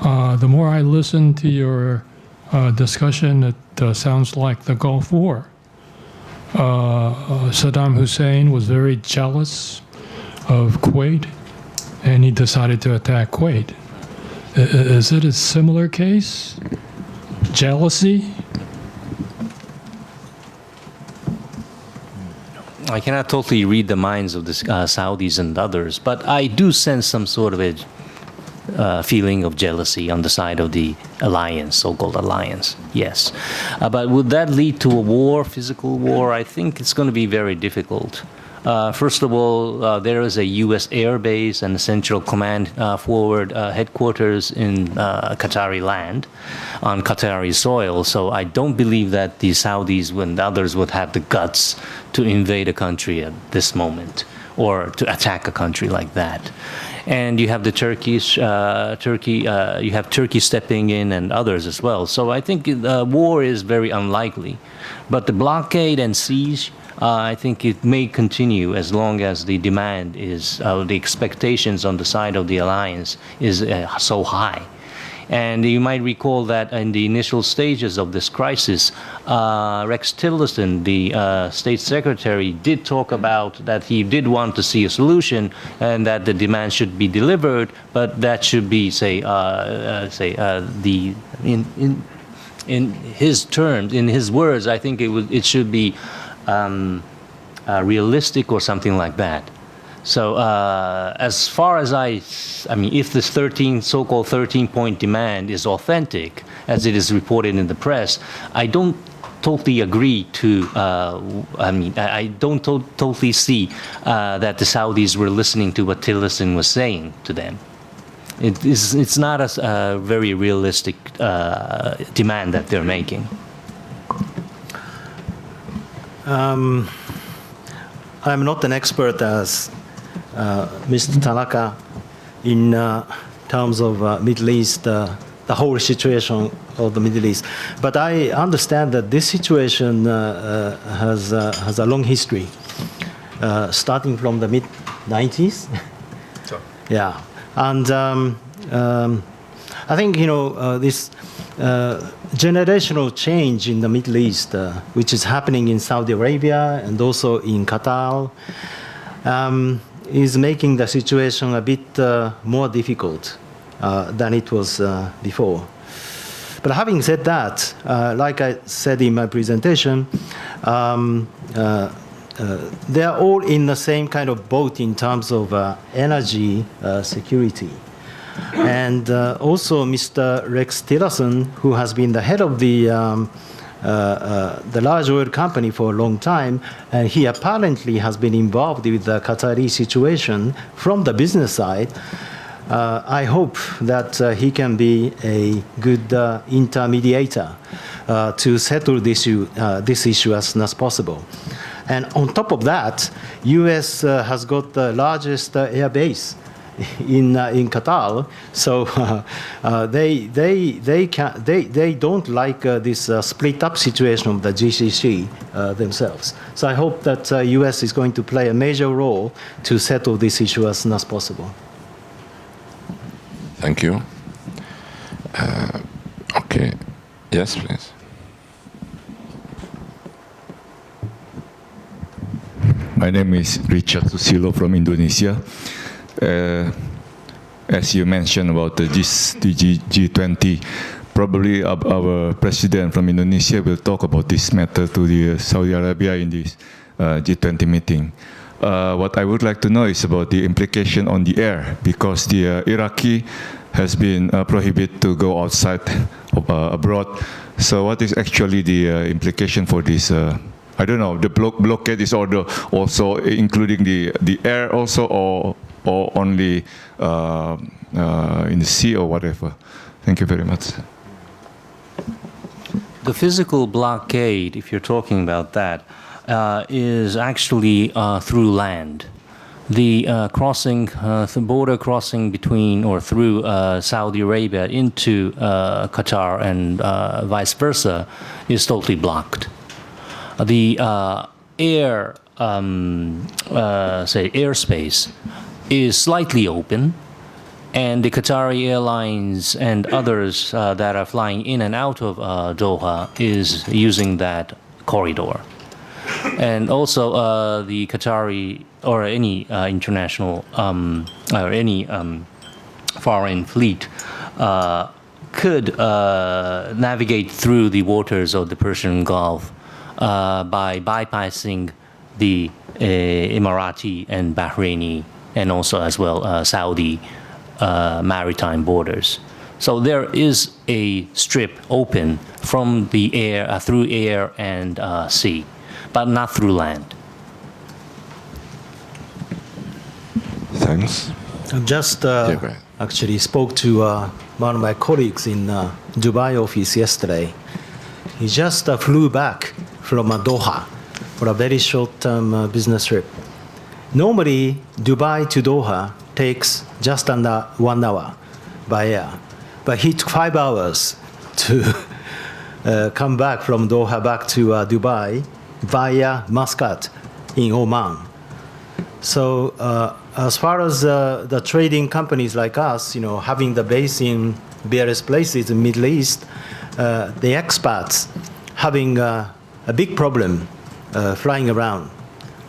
The more I listen to your discussion, it sounds like the Gulf War. Saddam Hussein was very jealous of Kuwait, and he decided to attack Kuwait. Is it a similar case? Jealousy? I cannot totally read the minds of the Saudis and others, but I do sense some sort of a feeling of jealousy on the side of the alliance, so-called alliance, yes. But would that lead to a war, physical war? I think it's going to be very difficult. First of all, there is a U.S. air base and a central command forward headquarters in Qatari land, on Qatari soil. So I don't believe that the Saudis and others would have the guts to invade a country at this moment, or to attack a country like that. And you have the you have Turkey stepping in and others as well. So I think war is very unlikely. But the blockade and siege, I think it may continue as long as the demand is, the expectations on the side of the alliance is so high. And you might recall that in the initial stages of this crisis, Rex Tillerson, the state secretary, did talk about that he did want to see a solution and that the demand should be delivered, but that should be, in his terms, in his words, I think it should be realistic or something like that. So as far as I mean, if this so-called 13-point demand is authentic, as it is reported in the press, I don't totally agree to, I don't totally see that the Saudis were listening to what Tillerson was saying to them. It's not a very realistic demand that they're making. I'm not an expert as Mr. Tanaka in terms of Middle East, the whole situation of the Middle East. But I understand that this situation has a long history, starting from the mid-90s. So. Yeah. And I think, this generational change in the Middle East, which is happening in Saudi Arabia and also in Qatar, is making the situation a bit more difficult than it was before. But having said that, like I said in my presentation, they are all in the same kind of boat in terms of energy security. And also Mr. Rex Tillerson, who has been the head of the large oil company for a long time, and he apparently has been involved with the Qatari situation from the business side. I hope that he can be a good intermediator to settle this issue as soon as possible. And on top of that, U.S. has got the largest air base in Qatar, so they don't like this split up situation of the GCC themselves. So I hope that U.S. is going to play a major role to settle this issue as soon as possible. Thank you. Okay. Yes, please. My name is Richard Susilo from Indonesia. As you mentioned about the G20, probably our president from Indonesia will talk about this matter to the Saudi Arabia in this G20 meeting. What I would like to know is about the implication on the air, because the Iraqi has been prohibited to go outside abroad. So what is actually the implication for this? I don't know, the blockade is also including the air also, or only in the sea or whatever. Thank you very much. The physical blockade, if you're talking about that, is actually through land. The the border crossing between or through Saudi Arabia into Qatar and vice versa is totally blocked. The airspace is slightly open, and the Qatari Airlines and others that are flying in and out of Doha is using that corridor. And also the Qatari or any international or any foreign fleet could navigate through the waters of the Persian Gulf by bypassing the Emirati and Bahraini and also as well Saudi maritime borders. So there is a strip open from the air, through air and sea, but not through land. Thanks. I just go ahead. actually spoke to one of my colleagues in Dubai office yesterday. He just flew back from Doha for a very short-term business trip. Normally, Dubai to Doha takes just under 1 hour by air. But he took 5 hours to come back from Doha back to Dubai via Muscat in Oman. So as far as the trading companies like us, having the base in various places in the Middle East, the expats having a big problem flying around,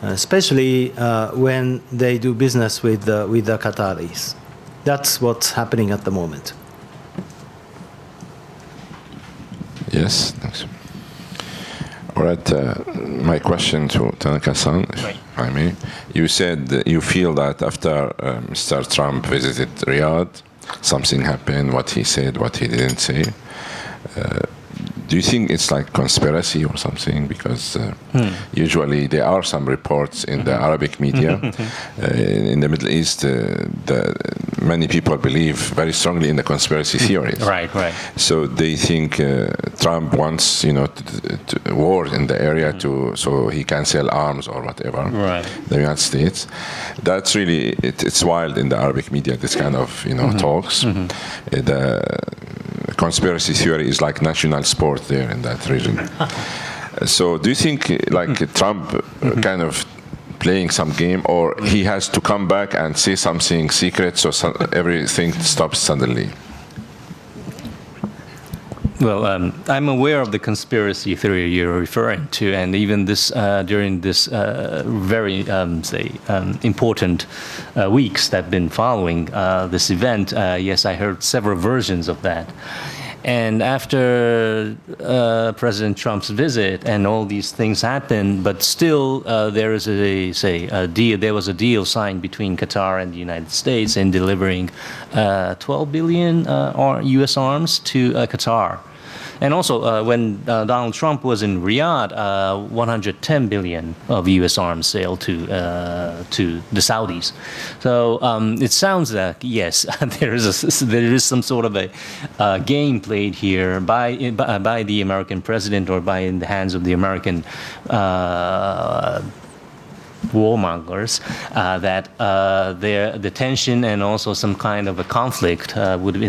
especially when they do business with the Qataris. That's what's happening at the moment. Yes, thanks. All right, my question to Tanaka-san, if I may. You said you feel that after Mr. Trump visited Riyadh, something happened, what he said, what he didn't say. Do you think it's like conspiracy or something? Because usually there are some reports in the Arabic media. In the Middle East, many people believe very strongly in the conspiracy theories. Right. So they think Trump wants, war in the area so he can sell arms or whatever. Right. The United States. That's really it's wild in the Arabic media. This kind of talks. The conspiracy theory is like national sport there in that region. So do you think like Trump kind of playing some game, or he has to come back and say something secret so everything stops suddenly? Well, I'm aware of the conspiracy theory you're referring to, and even this during this very important weeks that have been following this event. Yes, I heard several versions of that. And after President Trump's visit and all these things happened, but still there is a deal. There was a deal signed between Qatar and the United States in delivering 12 billion U.S. arms to Qatar. And also, when Donald Trump was in Riyadh, 110 billion of U.S. arms sale to the Saudis. So it sounds like yes, there is some sort of a game played here by the American president or in the hands of the American warmongers, that the tension and also some kind of a conflict would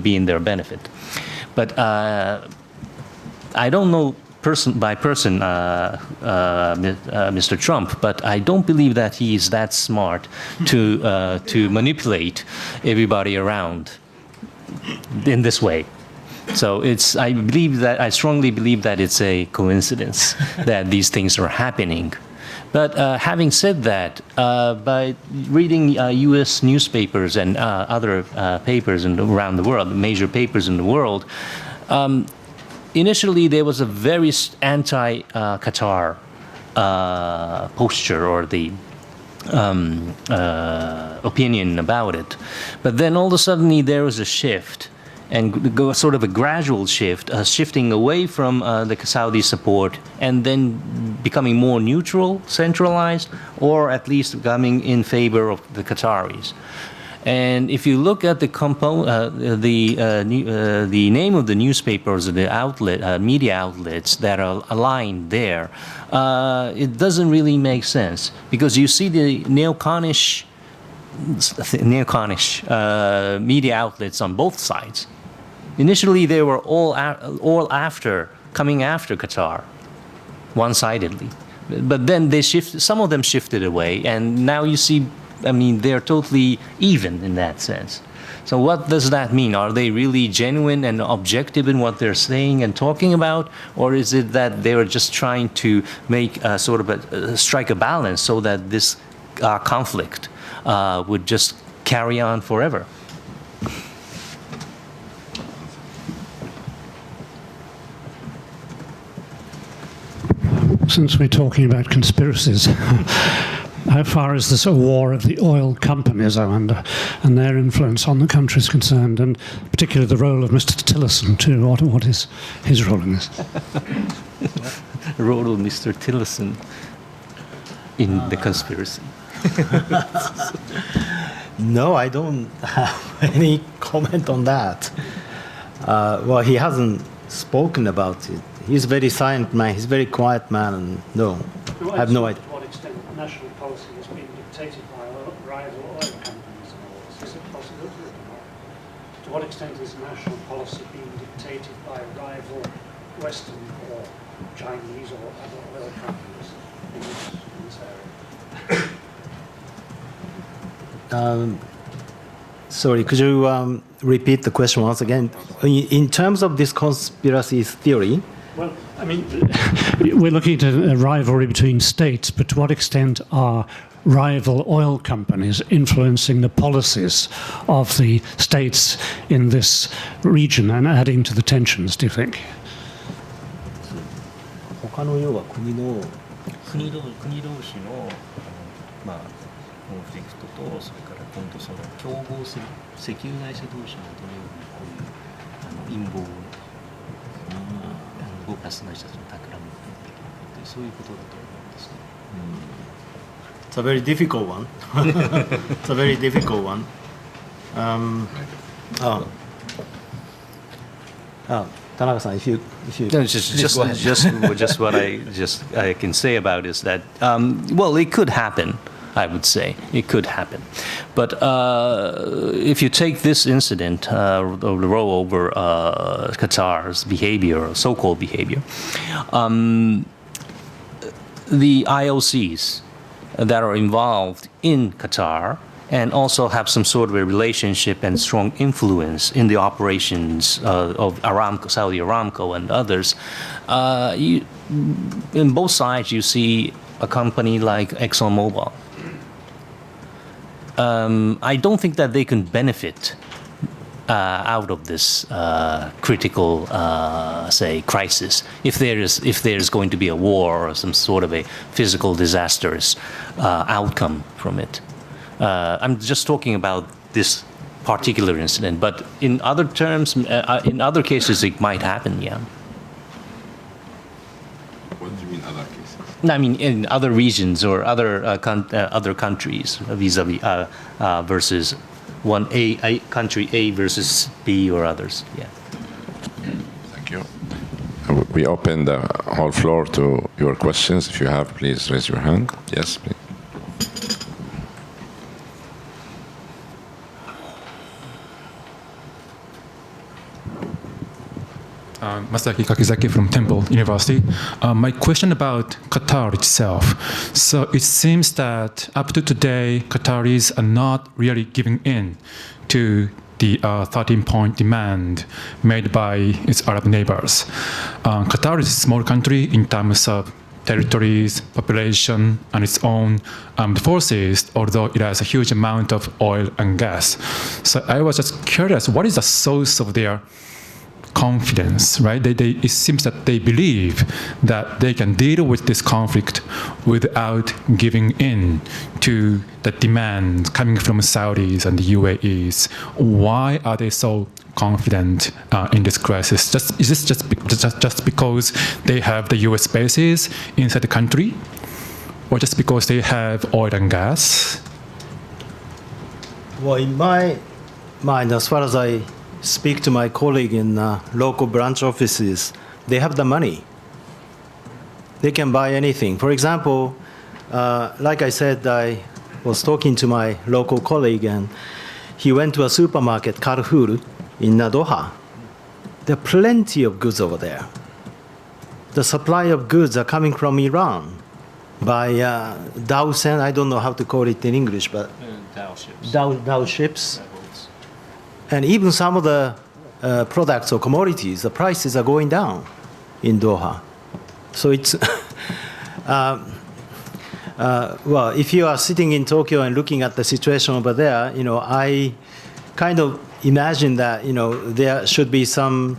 be in their benefit. But I don't know person by person Mr. Trump, but I don't believe that he is that smart to manipulate everybody around in this way. So I strongly believe that it's a coincidence that these things are happening. But having said that, by reading U.S. newspapers and other papers around the world, major papers in the world, initially there was a very anti-Qatar posture or the opinion about it. But then all of a sudden there was a shift, and sort of a gradual shift, shifting away from the Saudi support and then becoming more neutral, centralized, or at least coming in favor of the Qataris. And if you look at the name of the newspapers, the media outlets that are aligned there, it doesn't really make sense, because you see the neoconish media outlets on both sides. Initially, they were all coming after Qatar, one-sidedly. But then some of them shifted away, and now you see, they're totally even in that sense. So what does that mean? Are they really genuine and objective in what they're saying and talking about? Or is it that they were just trying to make strike a balance so that this conflict would just carry on forever? Since we're talking about conspiracies, how far is this a war of the oil companies, I wonder, and their influence on the country is concerned, and particularly the role of Mr. Tillerson too? What is his role in this? The role of Mr. Tillerson in the conspiracy. No, I don't have any comment on that. Well, he hasn't spoken about it. He's a very silent man. He's a very quiet man, and no, I have no idea. To what extent national policy has been what extent is national policy being dictated by rival Western or Chinese or other oil companies in this area? Sorry, could you repeat the question once again? In terms of this conspiracy theory, Well, I mean, we're looking at a rivalry between states, but to what extent are rival oil companies influencing the policies of the states in this region and adding to the tensions, do you think? 他の要は国の国同士のまあコンフリクトとそれから今度その競合する石油会社同士がどのようにこういう陰謀を動かす会社たちの企みでそういうことだと思うんですね。It's a very difficult one. It's a very difficult one. Tanaka-san, if you No, just what I can say about is that well, it could happen. I would say it could happen, but if you take this incident, the rollover Qatar's behavior, or so-called behavior, the IOCs that are involved in Qatar and also have some sort of a relationship and strong influence in the operations of Aramco, Saudi Aramco and others, in both sides you see a company like ExxonMobil. I don't think that they can benefit out of this critical, say, crisis if there is going to be a war or some sort of a physical disastrous outcome from it. I'm just talking about this particular incident, but in other terms, in other cases, it might happen. Yeah. What do you mean other cases? I mean, in other regions or other countries, vis-a-vis versus a country A versus B or others. Yeah. Thank you. We open the whole floor to your questions. If you have, please raise your hand. Yes, please. Masaki Kakizaki from Temple University. My question about Qatar itself. So it seems that up to today, Qataris are not really giving in to the 13-point demand made by its Arab neighbors. Qatar is a small country in terms of territories, population, and its own armed forces, although it has a huge amount of oil and gas. So I was just curious, what is the source of their confidence, right? It seems that they believe that they can deal with this conflict without giving in to the demand coming from Saudis and the UAEs. Why are they so confident in this crisis? Is this just because they have the US bases inside the country? Or just because they have oil and gas? Well, in my mind, as far as I speak to my colleague in local branch offices, they have the money. They can buy anything. For example, like I said, I was talking to my local colleague and he went to a supermarket, Carrefour, in Doha. There are plenty of goods over there. The supply of goods are coming from Iran by Dowsen, I don't know how to call it in English, but Dow ships. Dow ships. And even some of the products or commodities, the prices are going down in Doha. So it's, well, if you are sitting in Tokyo and looking at the situation over there, I kind of imagine that, there should be some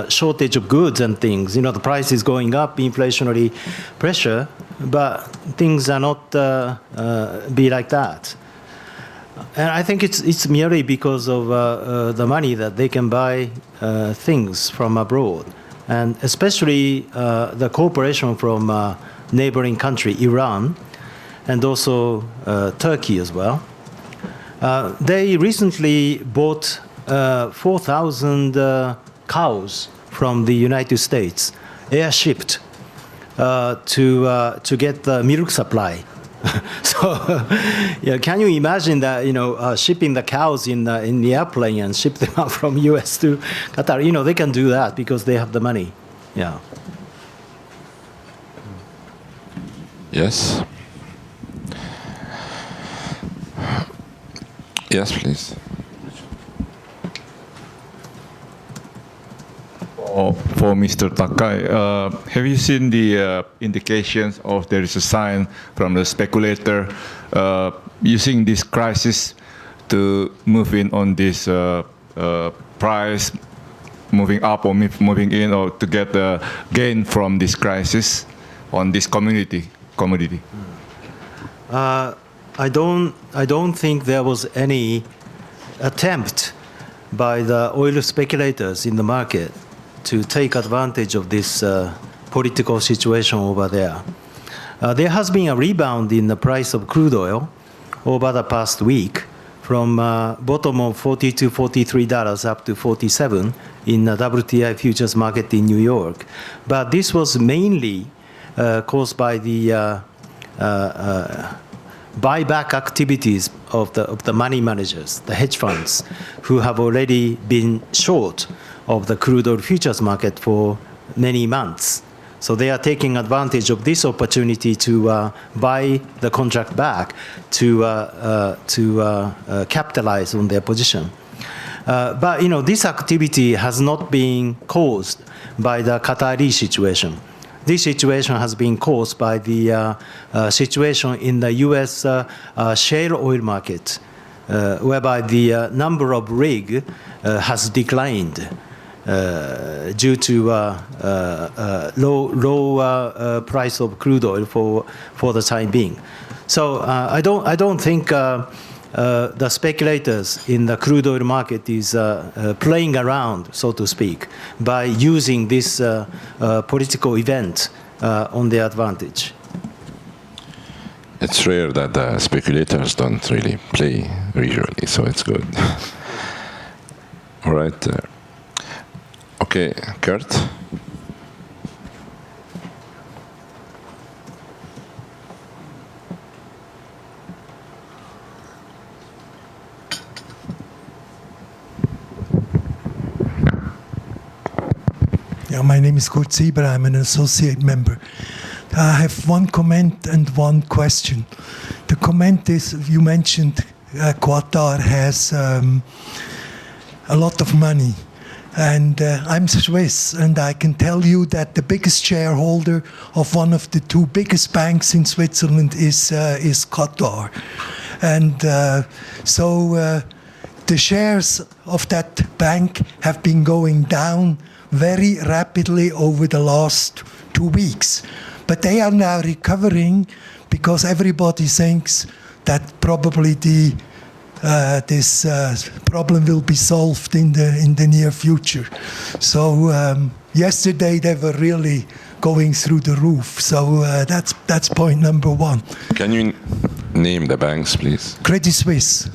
shortage of goods and things. The price is going up, inflationary pressure, but things are not be like that. And I think it's merely because of the money that they can buy things from abroad, and especially the cooperation from neighboring country, Iran, and also Turkey as well. They recently bought 4,000 cows from the United States, air-shipped, to get the milk supply So, yeah, can you imagine that, shipping the cows in the airplane and ship them out from US to Qatar? They can do that because they have the money. Yeah. Yes. Yes, please. For Mr. Takai, have you seen the indications of there is a sign from the speculator using this crisis to move in on this price, moving up or moving in, or to get a gain from this crisis on this commodity? I don't think there was any attempt by the oil speculators in the market to take advantage of this political situation over there. There has been a rebound in the price of crude oil over the past week from bottom of $42, $43 up to $47 in the WTI futures market in New York. But this was mainly caused by the buyback activities of the money managers, the hedge funds, who have already been short of the crude oil futures market for many months. So they are taking advantage of this opportunity to buy the contract back to capitalize on their position. But this activity has not been caused by the Qatari situation. This situation has been caused by the situation in the U.S. shale oil market, whereby the number of rig has declined due to low price of crude oil for the time being. So I don't think the speculators in the crude oil market is playing around, so to speak, by using this political event on their advantage. It's rare that the speculators don't really play usually, so it's good. All right. Okay, Kurt. Yeah, my name is Kurt Sieber. I'm an associate member. I have one comment and one question. The comment is, you mentioned Qatar has a lot of money. And I'm Swiss, and I can tell you that the biggest shareholder of one of the two biggest banks in Switzerland is Qatar. And so the shares of that bank have been going down very rapidly over the last 2 weeks. But they are now recovering because everybody thinks that probably this problem will be solved in the near future. So yesterday they were really going through the roof. So that's point number one. Can you name the banks, please? Credit Suisse.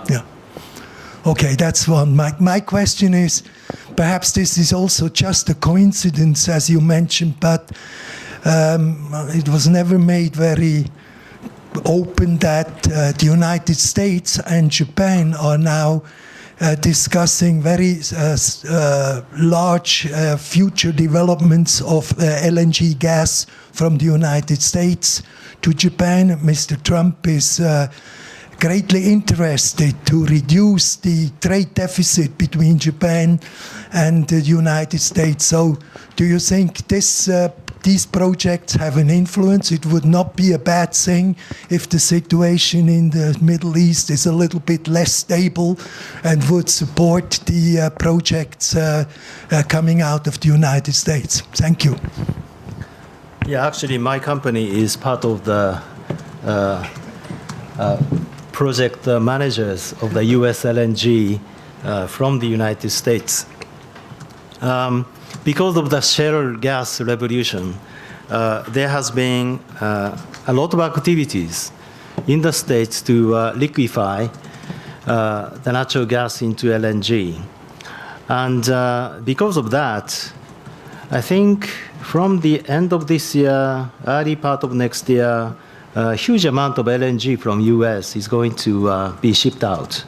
Yeah. Okay, that's one. My question is, perhaps this is also just a coincidence, as you mentioned, but it was never made very open that the United States and Japan are now discussing very large future developments of LNG gas from the United States to Japan. Mr. Trump is greatly interested to reduce the trade deficit between Japan and the United States. So do you think these projects have an influence? It would not be a bad thing if the situation in the Middle East is a little bit less stable and would support the projects coming out of the United States. Thank you. Yeah, actually, my company is part of the project managers of the US LNG from the United States. Because of the shale gas revolution, there has been a lot of activities in the States to liquefy the natural gas into LNG. And because of that, I think from the end of this year, early part of next year, a huge amount of LNG from US is going to be shipped out.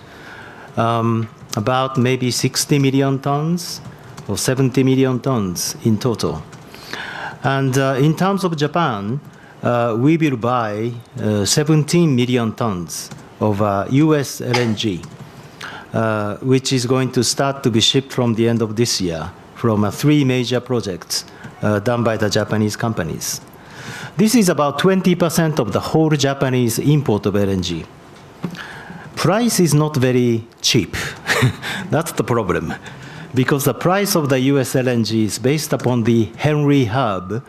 About maybe 60 million tons or 70 million tons in total. And in terms of Japan, we will buy 17 million tons of US LNG, which is going to start to be shipped from the end of this year from 3 major projects done by the Japanese companies. This is about 20% of the whole Japanese import of LNG. Price is not very cheap. That's the problem. Because the price of the US LNG is based upon the Henry Hub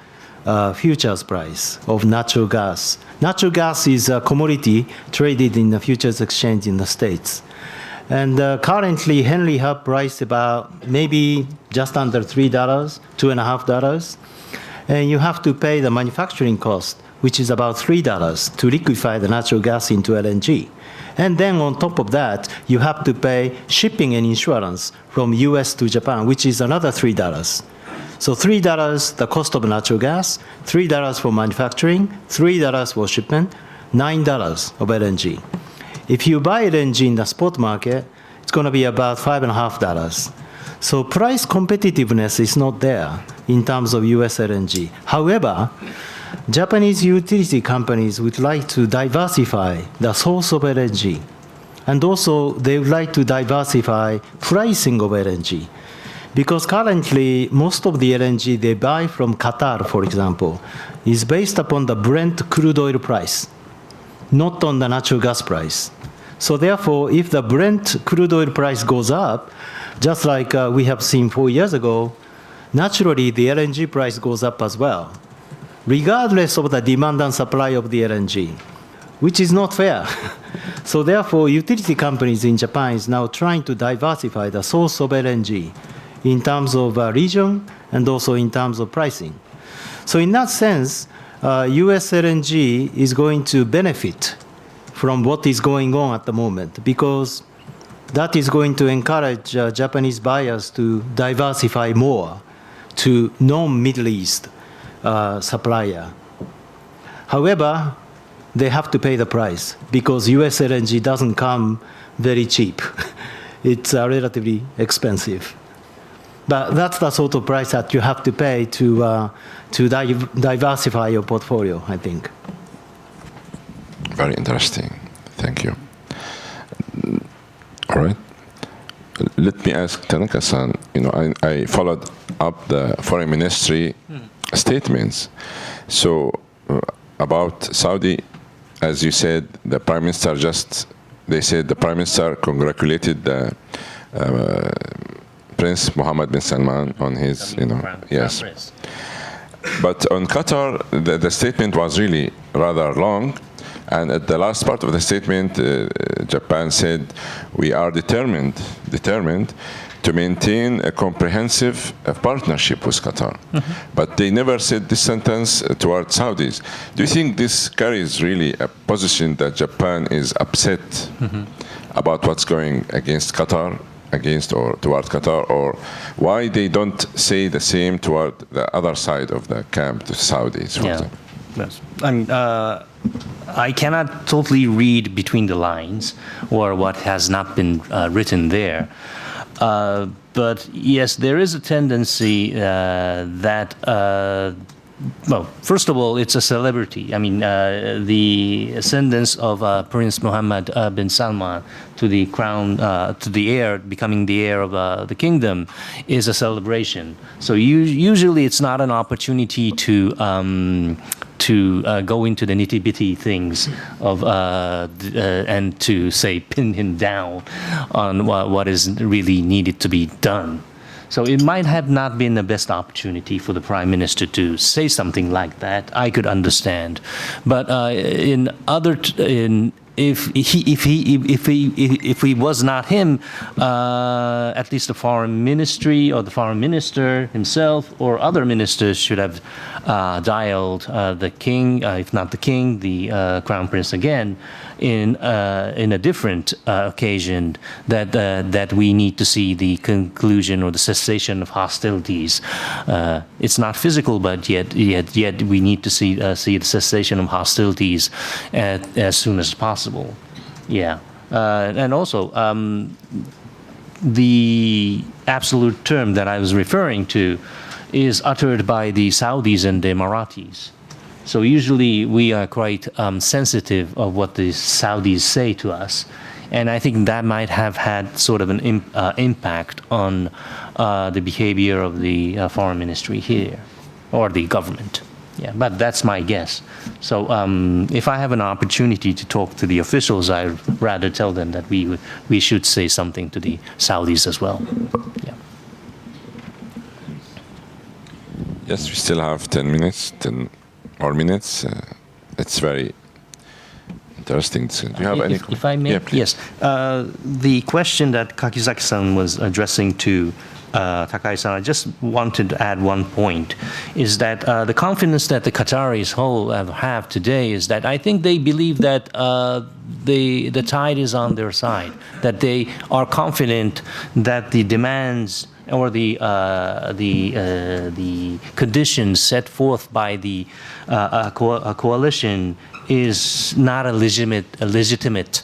futures price of natural gas. Natural gas is a commodity traded in the futures exchange in the States. And currently, Henry Hub price about maybe just under $3, $2.50. And you have to pay the manufacturing cost, which is about $3 to liquefy the natural gas into LNG. And then on top of that, you have to pay shipping and insurance from US to Japan, which is another $3. So $3, the cost of natural gas, $3 for manufacturing, $3 for shipment, $9 of LNG. If you buy LNG in the spot market, it's going to be about $5.50. So price competitiveness is not there in terms of US LNG. However, Japanese utility companies would like to diversify the source of LNG. And also, they would like to diversify pricing of LNG. Because currently, most of the LNG they buy from Qatar, for example, is based upon the Brent crude oil price, not on the natural gas price. So therefore, if the Brent crude oil price goes up, just like we have seen 4 years ago, naturally, the LNG price goes up as well, regardless of the demand and supply of the LNG, which is not fair. So therefore, utility companies in Japan is now trying to diversify the source of LNG in terms of region and also in terms of pricing. So in that sense, US LNG is going to benefit from what is going on at the moment, because that is going to encourage Japanese buyers to diversify more to non-Middle East supplier. However, they have to pay the price because US LNG doesn't come very cheap. It's relatively expensive. But that's the sort of price that you have to pay to diversify your portfolio, I think. Very interesting. Thank you. All right. Let me ask Tanaka-san. I followed up the foreign ministry statements. So about Saudi, as you said, the prime minister they said the prime minister congratulated the Prince Mohammed bin Salman on his, yes. But on Qatar, the statement was really rather long. And at the last part of the statement, Japan said, we are determined to maintain a comprehensive partnership with Qatar. But they never said this sentence towards Saudis. Do you think this carries really a position that Japan is upset about what's going against Qatar, towards Qatar, or why they don't say the same toward the other side of the camp, the Saudis, for example? Yes. I cannot totally read between the lines or what has not been written there. But yes, there is a tendency that, well, first of all, it's a celebrity. I mean, the ascendance of Prince Mohammed bin Salman to the crown, to the heir, becoming the heir of the kingdom, is a celebration. So usually it's not an opportunity to go into the nitty-bitty things of and to say pin him down on what is really needed to be done. So it might have not been the best opportunity for the prime minister to say something like that. I could understand, but if he was not him, at least the foreign ministry or the foreign minister himself or other ministers should have dialed the king, if not the king, the crown prince again, in a different occasion that we need to see the conclusion or the cessation of hostilities. It's not physical, but yet we need to see the cessation of hostilities as soon as possible. Yeah, and also the absolute term that I was referring to is uttered by the Saudis and the Emiratis. So usually we are quite sensitive of what the Saudis say to us, and I think that might have had sort of an impact on the behavior of the foreign ministry here, or the government. Yeah, but that's my guess. So if I have an opportunity to talk to the officials, I'd rather tell them that we should say something to the Saudis as well. Yeah. Yes, we still have 10 minutes, 10 more minutes. It's very interesting. Do you have any? If I may, yeah, yes. The question that Kakizaki-san was addressing to Takai-san, I just wanted to add one point, is that the confidence that the Qataris have today is that I think they believe that the tide is on their side, that they are confident that the demands or the conditions set forth by the coalition is not a legitimate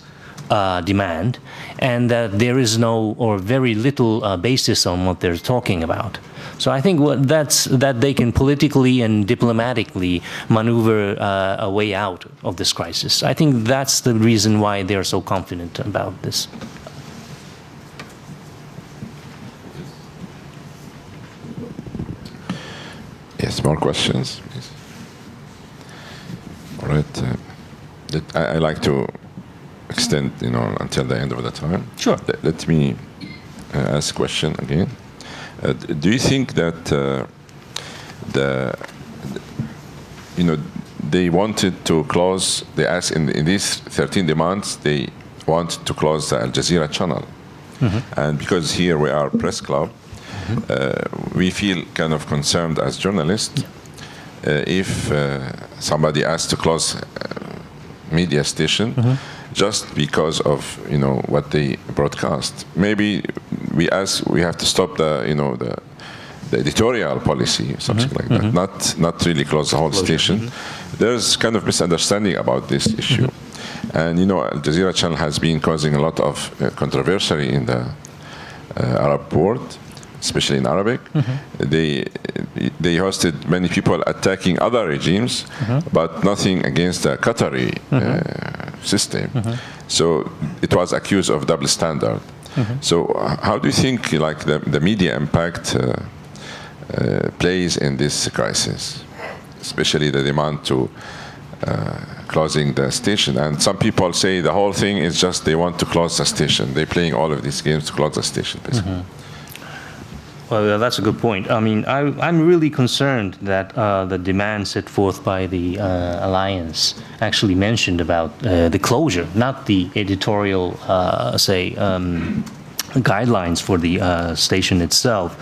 demand, and that there is no or very little basis on what they're talking about. So I think that they can politically and diplomatically maneuver a way out of this crisis. I think that's the reason why they're so confident about this. Yes, more questions, please. All right. I like to extend, until the end of the time. Sure. Let me ask a question again. Do you think that they wanted to close? They asked in these 13 demands, they want to close the Al Jazeera channel, and because here we are press club, we feel kind of concerned as journalists if somebody asks to close media station just because of what they broadcast. Maybe we have to stop the editorial policy, something like that. Not really close the whole station. There's kind of misunderstanding about this issue, and Al Jazeera channel has been causing a lot of controversy in the Arab world, especially in Arabic. They hosted many people attacking other regimes, but nothing against the Qatari system. So it was accused of double standard. So how do you think the media impact plays in this crisis, especially the demand to closing the station? And some people say the whole thing is just they want to close the station. They're playing all of these games to close the station, basically. Well, that's a good point. I mean, I'm really concerned that the demand set forth by the alliance actually mentioned about the closure, not the editorial, guidelines for the station itself.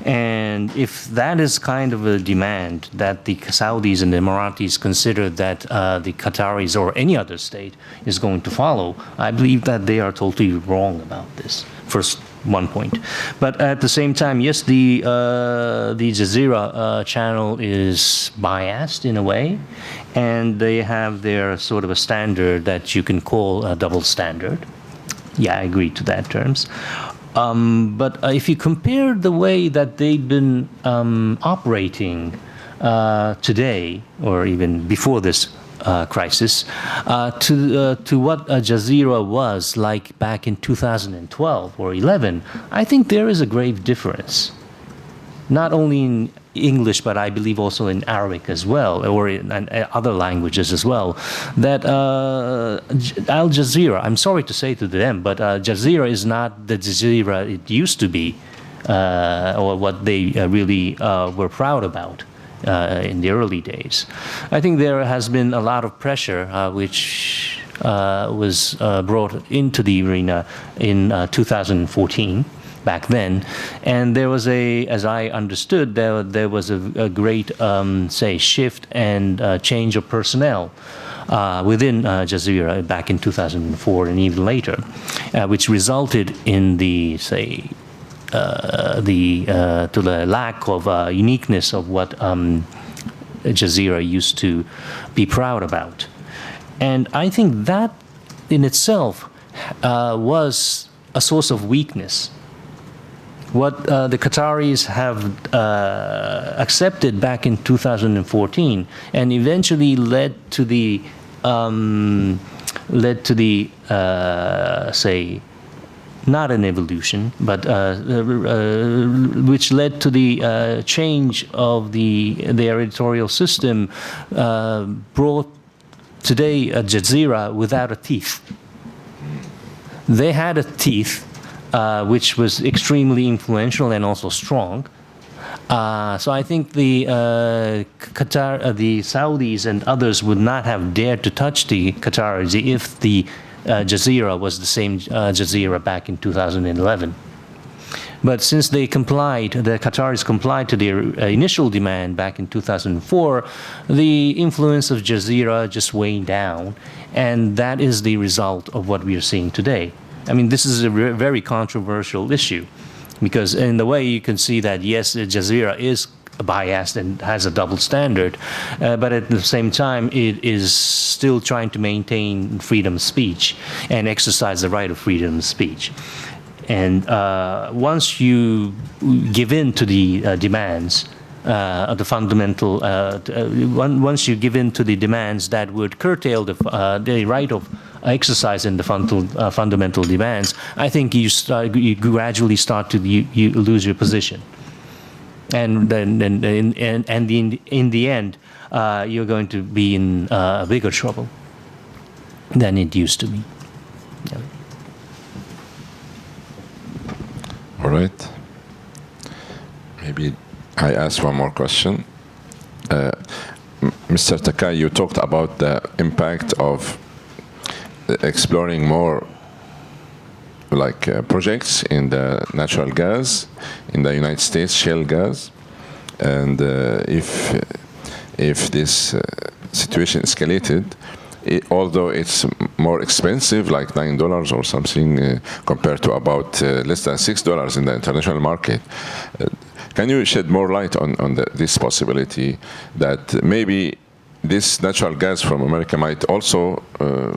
And if that is kind of a demand that the Saudis and the Emiratis consider that the Qataris or any other state is going to follow, I believe that they are totally wrong about this. First, one point. But at the same time, yes, the Jazeera channel is biased in a way, and they have their sort of a standard that you can call a double standard. Yeah, I agree to that terms. But if you compare the way that they've been operating today, or even before this crisis, to what Jazeera was like back in 2012 or 11, I think there is a grave difference. Not only in English, but I believe also in Arabic as well, or in other languages as well, that Al Jazeera, I'm sorry to say to them, but Jazeera is not the Jazeera it used to be, or what they really were proud about in the early days. I think there has been a lot of pressure which was brought into the arena in 2014. Back then, and there was as I understood, there was a great, shift and change of personnel within Jazeera back in 2004 and even later, which resulted in the, say, to the lack of uniqueness of what Jazeera used to be proud about. And I think that in itself was a source of weakness. What the Qataris have accepted back in 2014 and eventually led to the say, not an evolution, but which led to the change of the editorial system, brought today a Jazeera without a teeth. They had a teeth, which was extremely influential and also strong. So I think the Qatar, the Saudis and others would not have dared to touch the Qataris if the Jazeera was the same Jazeera back in 2011. But since they complied, the Qataris complied to their initial demand back in 2004, the influence of Jazeera just waned down, and that is the result of what we are seeing today. I mean, this is a very controversial issue, because in the way you can see that, yes, Jazeera is biased and has a double standard, but at the same time, it is still trying to maintain freedom of speech and exercise the right of freedom of speech. And once you give in to the demands of the fundamental, once you give in to the demands that would curtail the right of exercise in the fundamental demands, I think you gradually start to you lose your position. And then in the end, you're going to be in bigger trouble than it used to be. Yeah. All right. Maybe I ask one more question. Mr. Takai, you talked about the impact of exploring more projects in the natural gas in the United States, shale gas, and if this situation escalated, although it's more expensive, like $9 or something, compared to about less than $6 in the international market. Can you shed more light on this possibility that maybe this natural gas from America might also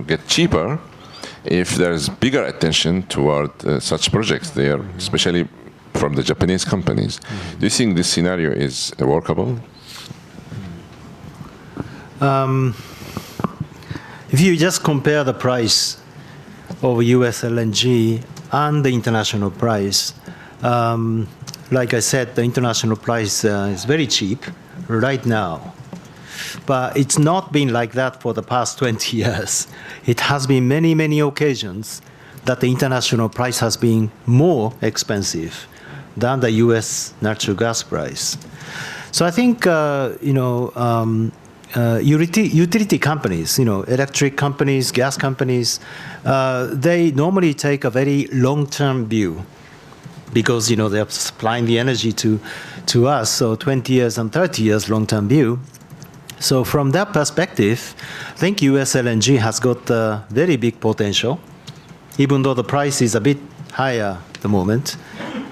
get cheaper if there's bigger attention toward such projects there, especially from the Japanese companies? Do you think this scenario is workable? If you just compare the price of US LNG and the international price, like I said, the international price is very cheap right now. But it's not been like that for the past 20 years. It has been many, many occasions that the international price has been more expensive than the US natural gas price. So I think, utility companies, electric companies, gas companies, they normally take a very long-term view because, they're supplying the energy to us, so 20 years and 30 years long-term view. So from that perspective, I think US LNG has got a very big potential, even though the price is a bit higher at the moment.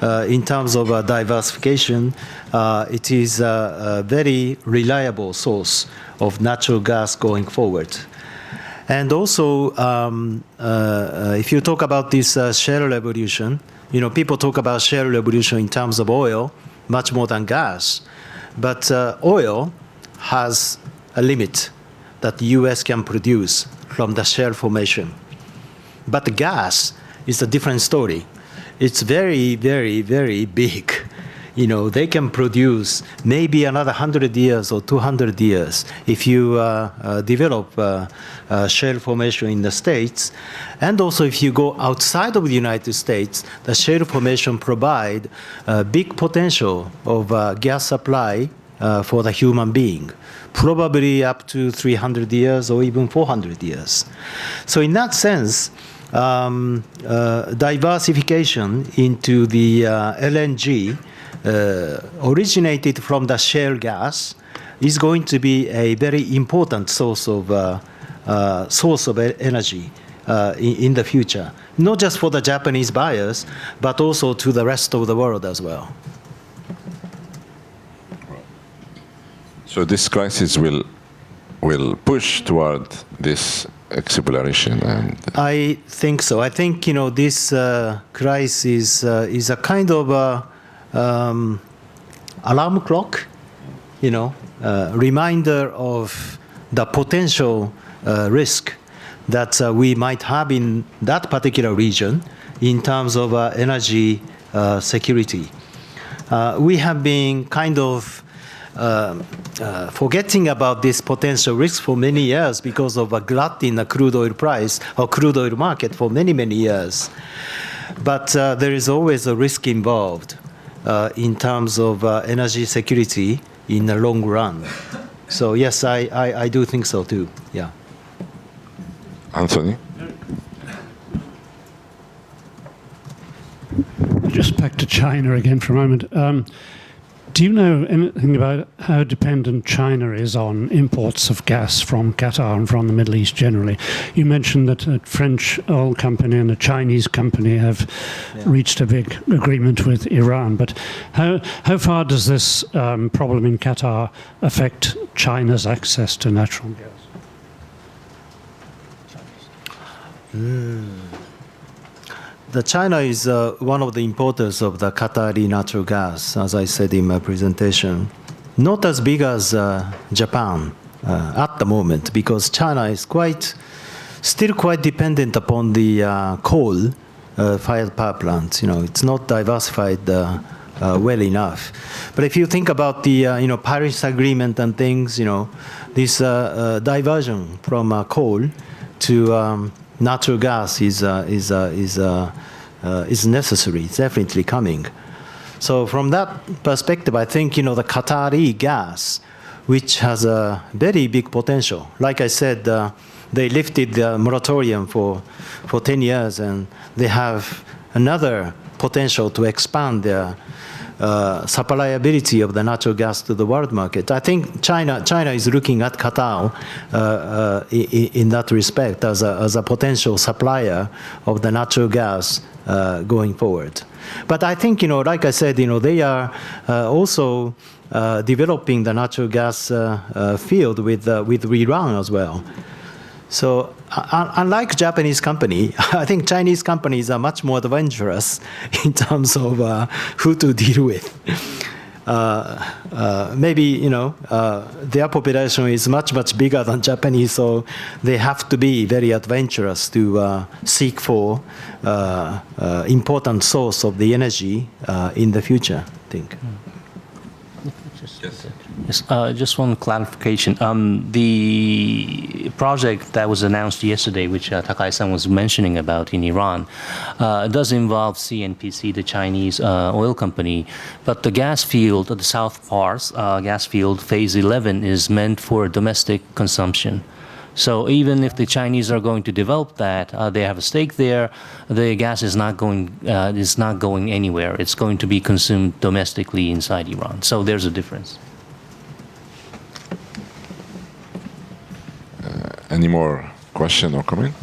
In terms of diversification, it is a very reliable source of natural gas going forward. And also, if you talk about this shale revolution, people talk about shale revolution in terms of oil, much more than gas. But oil has a limit that the US can produce from the shale formation. But the gas is a different story. It's very, very, very big. They can produce maybe another 100 years or 200 years if you develop shale formation in the States. And also if you go outside of the United States, the shale formation provide a big potential of gas supply for the human being, probably up to 300 years or even 400 years. So in that sense, diversification into the LNG originated from the shale gas is going to be a very important source of source of energy in the future, not just for the Japanese buyers, but also to the rest of the world as well. So this crisis will push toward this exploration, and I think so. I think this crisis is a kind of alarm clock, reminder of the potential risk that we might have in that particular region in terms of energy security. We have been kind of forgetting about this potential risk for many years because of a glut in the crude oil price or crude oil market for many, many years. But there is always a risk involved in terms of energy security in the long run. So yes, I do think so too. Yeah. Anthony? Just back to China again for a moment. Do you know anything about how dependent China is on imports of gas from Qatar and from the Middle East generally? You mentioned that a French oil company and a Chinese company have reached a big agreement with Iran. But how far does this problem in Qatar affect China's access to natural gas? The China is one of the importers of the Qatari natural gas, as I said in my presentation. Not as big as Japan at the moment, because China is still quite dependent upon the coal-fired power plants. It's not diversified well enough. But if you think about the Paris Agreement and things, this diversion from coal to natural gas is necessary. It's definitely coming. So from that perspective, I think the Qatari gas, which has a very big potential. Like I said, they lifted the moratorium for 10 years, and they have another potential to expand their supplyability of the natural gas to the world market. I think China is looking at Qatar in that respect as a potential supplier of the natural gas going forward. But I think, like I said, they are also developing the natural gas field with Iran as well. So unlike Japanese company, I think Chinese companies are much more adventurous in terms of who to deal with. Maybe, their population is much, much bigger than Japanese, so they have to be very adventurous to seek for important source of the energy in the future, I think. Yes, just one clarification. The project that was announced yesterday, which Takai-san was mentioning about in Iran, does involve CNPC, the Chinese oil company, but the gas field, the South Pars gas field, phase 11, is meant for domestic consumption. So even if the Chinese are going to develop that, they have a stake there. The gas is not going anywhere. It's going to be consumed domestically inside Iran. So there's a difference. Any more question or comment?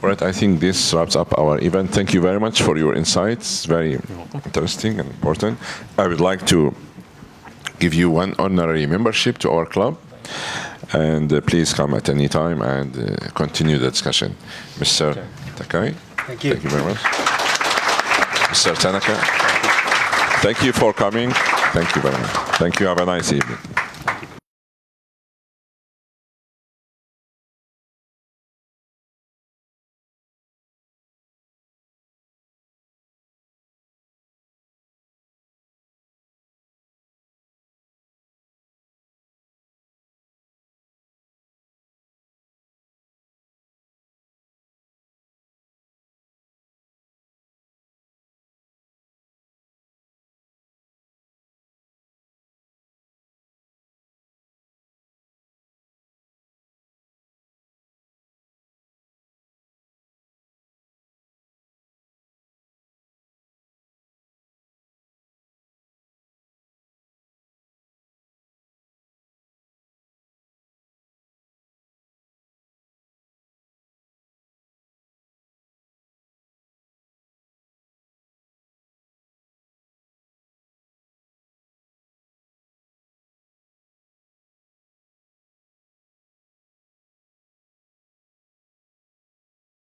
All right, I think this wraps up our event. Thank you very much for your insights. Very interesting and important. I would like to give you one honorary membership to our club. And please come at any time and continue the discussion. Mr. Takai. Thank you. Thank you very much. Mr. Tanaka. Thank you for coming. Thank you very much. Thank you. Have a nice evening.